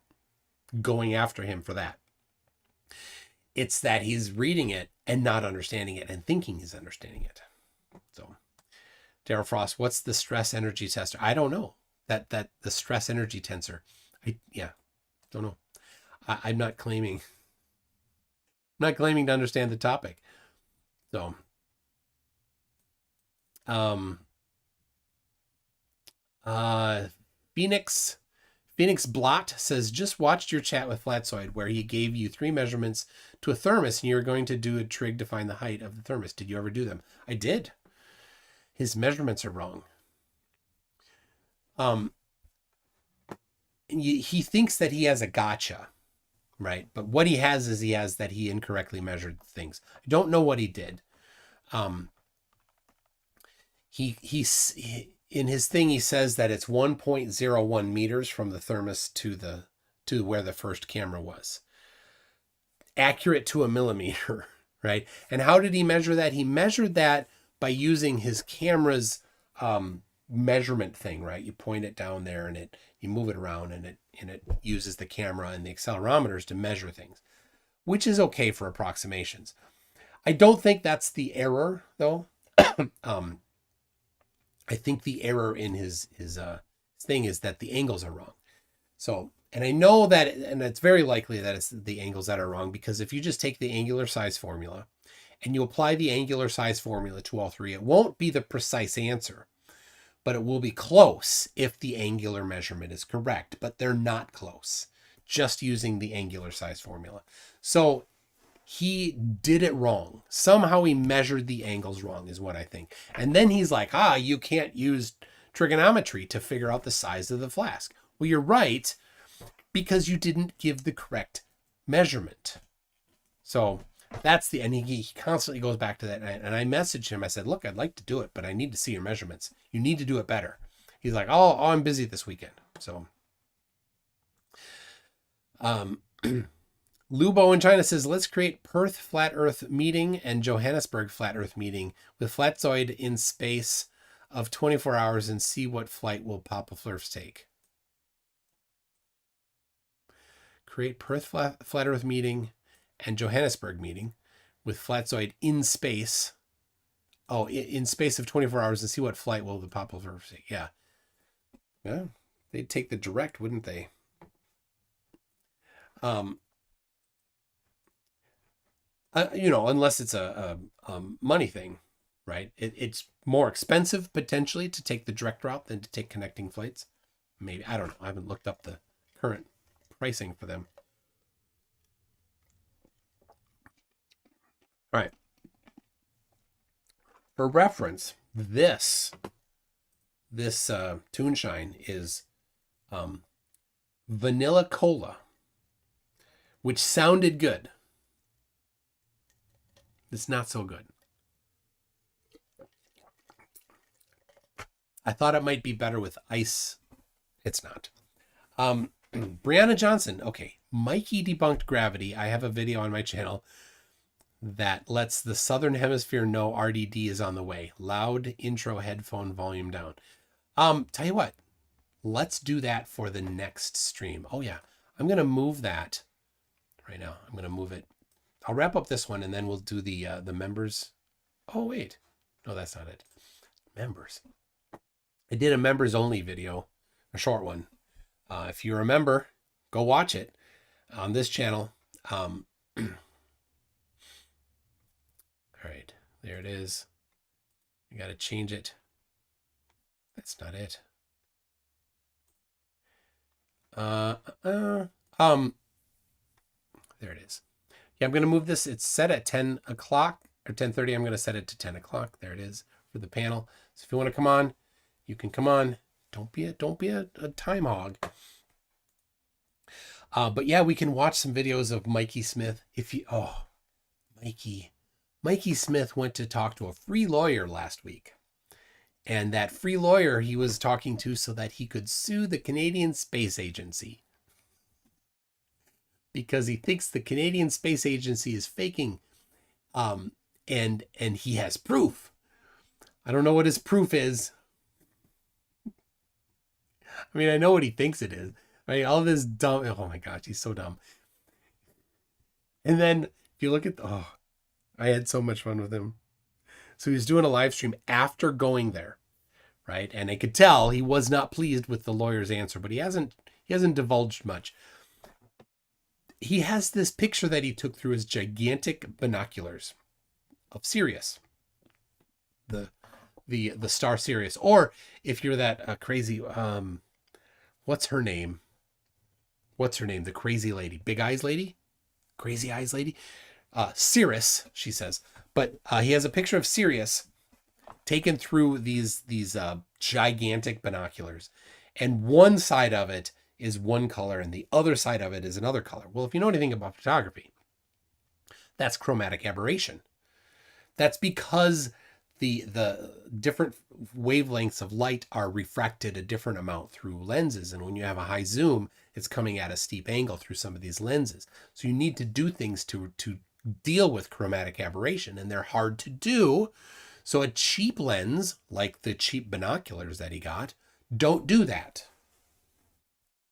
going after him for that. It's that he's reading it and not understanding it and thinking he's understanding it. So, Daryl Frost, what's the stress energy tensor? I don't know. That the stress energy tensor. Don't know. I'm not claiming to understand the topic. So, Phoenix Blot says, just watched your chat with Flatsoid where he gave you 3 measurements to a thermos and you were going to do a trig to find the height of the thermos. Did you ever do them? I did. His measurements are wrong. he thinks that he has a gotcha, right? But what he has is that he incorrectly measured things. I don't know what he did. He in his thing he says that it's 1.01 meters from the thermos to where the first camera was. Accurate to a millimeter, right? And how did he measure that? He measured that by using his camera's measurement thing, right? You point it down there and you move it around and it uses the camera and the accelerometers to measure things, which is okay for approximations. I don't think that's the error though. I think the error in his thing is that the angles are wrong. So, and I know that, and it's very likely that it's the angles that are wrong, because if you just take the angular size formula and you apply the angular size formula to all three, it won't be the precise answer, but it will be close if the angular measurement is correct, but they're not close, just using the angular size formula. So he did it wrong. Somehow he measured the angles wrong is what I think. And then he's like, you can't use trigonometry to figure out the size of the flask. Well, you're right, because you didn't give the correct measurement. So that's and he constantly goes back to that. And I messaged him. I said, look, I'd like to do it, but I need to see your measurements. You need to do it better. He's like, oh, I'm busy this weekend. So, Lubo in China says, let's create Perth Flat Earth meeting and Johannesburg Flat Earth meeting with Flatzoid in space of 24 hours and see what flight will Papa Flurfs take. Create Perth Flat Earth meeting and Johannesburg meeting with Flatzoid in space. Oh, in space of 24 hours and see what flight will the Papa Flurfs take. Yeah. Yeah. They'd take the direct, wouldn't they? Unless it's a money thing, right? It's more expensive potentially to take the direct route than to take connecting flights. Maybe, I don't know. I haven't looked up the current pricing for them. All right. For reference, this Toonshine is vanilla cola, which sounded good. It's not so good. I thought it might be better with ice. It's not. Brianna Johnson. Okay. Mikey debunked gravity. I have a video on my channel that lets the Southern Hemisphere know RDD is on the way. Loud intro headphone volume down. Tell you what. Let's do that for the next stream. Oh yeah. I'm going to move that right now. I'm going to move it. I'll wrap up this one and then we'll do the members. Oh, wait. No, that's not it. Members. I did a members only video, a short one. If you remember, go watch it on this channel. All right, there it is. You got to change it. That's not it. There it is. Yeah, I'm going to move this. It's set at 10 o'clock or 10:30. I'm going to set it to 10 o'clock. There it is for the panel. So if you want to come on, you can come on. Don't be a time hog. But yeah, we can watch some videos of Mikey Smith. Mikey Smith went to talk to a free lawyer last week. And that free lawyer he was talking to so that he could sue the Canadian Space Agency. Because he thinks the Canadian Space Agency is faking. And he has proof. I don't know what his proof is. I mean, I know what he thinks it is. Right? All this dumb. Oh my gosh, he's so dumb. And then if you look at, I had so much fun with him. So he was doing a live stream after going there, right? And I could tell he was not pleased with the lawyer's answer, but he hasn't divulged much. He has this picture that he took through his gigantic binoculars of Sirius, the star Sirius, or if you're that crazy, what's her name? The crazy lady, big eyes lady, crazy eyes lady, Sirius, she says. But he has a picture of Sirius taken through these gigantic binoculars, and one side of it is one color and the other side of it is another color. Well, if you know anything about photography, that's chromatic aberration. That's because the different wavelengths of light are refracted a different amount through lenses. And when you have a high zoom, it's coming at a steep angle through some of these lenses. So you need to do things to deal with chromatic aberration, and they're hard to do. So a cheap lens, like the cheap binoculars that he got, don't do that.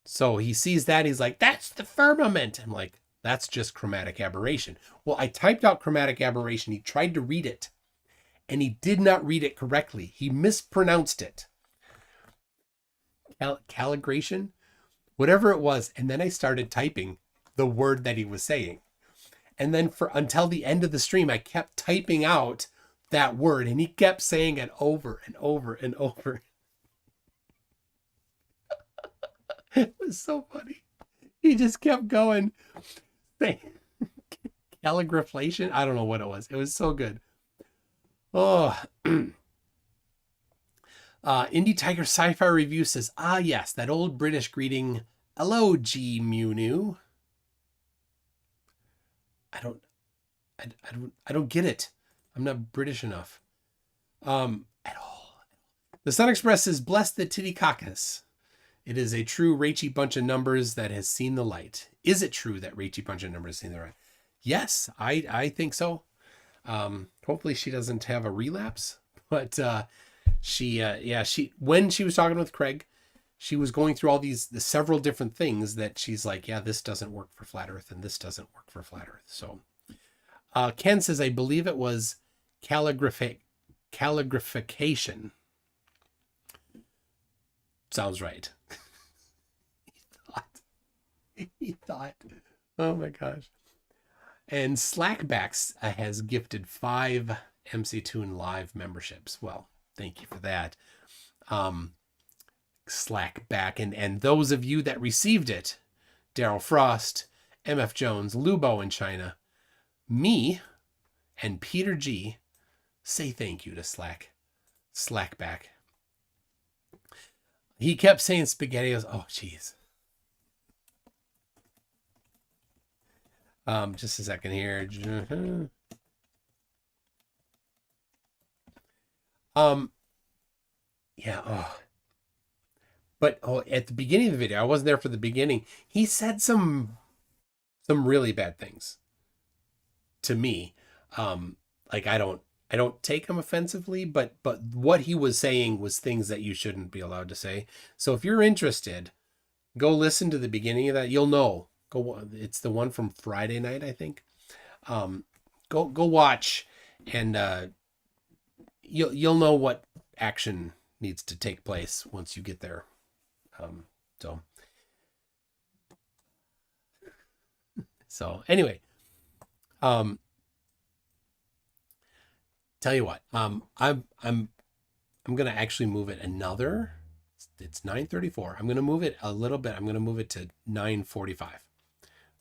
So he sees that, he's like, that's the firmament. I'm like, that's just chromatic aberration. Well, I typed out chromatic aberration. He tried to read it, and he did not read it correctly. He mispronounced it. Calibration? Whatever it was. And then I started typing the word that he was saying. And then until the end of the stream, I kept typing out that word, and he kept saying it over and over and over. It was so funny. He just kept going. Calligraphation? I don't know what it was. It was so good. Oh. Indie Tiger Sci-Fi Review says, yes, that old British greeting. Hello, G Munu. I don't get it. I'm not British enough. At all. The Sun Express says, bless the Titicaca's. It is a true Rachy bunch of numbers that has seen the light. Is it true that Rachy bunch of numbers has seen the light? Yes, I think so. Hopefully she doesn't have a relapse, but she when she was talking with Craig, she was going through all the several different things that she's like, yeah, this doesn't work for flat Earth and this doesn't work for flat Earth. So Ken says, I believe it was calligraphication. Sounds right. He thought, oh my gosh. And Slackbacks has gifted 5 MC Toon Live memberships. Well, thank you for that. Slackback. And those of you that received it, Daryl Frost, MF Jones, Lubo in China, me, and Peter G, say thank you to Slackback. He kept saying SpaghettiOs. Oh, jeez. Just a second here. Yeah. Oh. But at the beginning of the video, I wasn't there for the beginning. He said some really bad things to me. Like I don't take him offensively, but what he was saying was things that you shouldn't be allowed to say. So if you're interested, go listen to the beginning of that. You'll know. It's the one from Friday night, I think. Go watch, and you'll know what action needs to take place once you get there. So anyway, tell you what, I'm gonna actually move it another. It's 9:34. I'm gonna move it a little bit. I'm gonna move it to 9:45.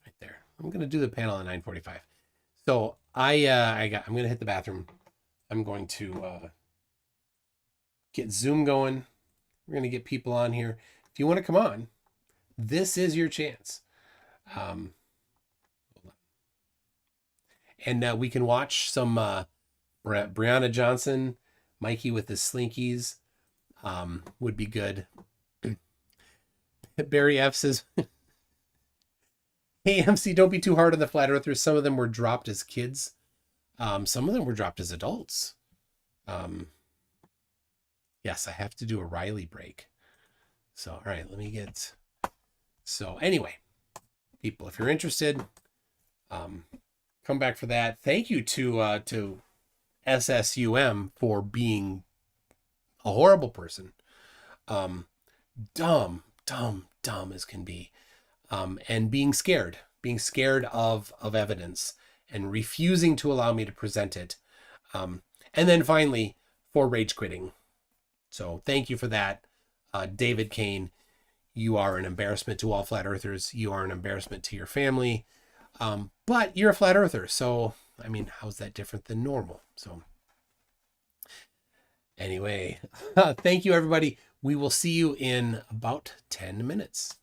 Right there. I'm gonna do the panel at 9:45. So I'm gonna hit the bathroom. I'm going to get Zoom going. We're gonna get people on here. If you want to come on, this is your chance. And we can watch some Brianna Johnson, Mikey with his slinkies. Would be good. Barry F says, hey, MC, don't be too hard on the flat earthers. Some of them were dropped as kids. Some of them were dropped as adults. Yes, I have to do a Riley break. So, all right, let me get... So, anyway, people, if you're interested, come back for that. Thank you to SSUM for being a horrible person. Dumb as can be. And being scared of evidence and refusing to allow me to present it. And then finally, for rage quitting. So thank you for that. David Cain, you are an embarrassment to all flat earthers. You are an embarrassment to your family. But you're a flat earther. So, I mean, how's that different than normal? So anyway, thank you, everybody. We will see you in about 10 minutes.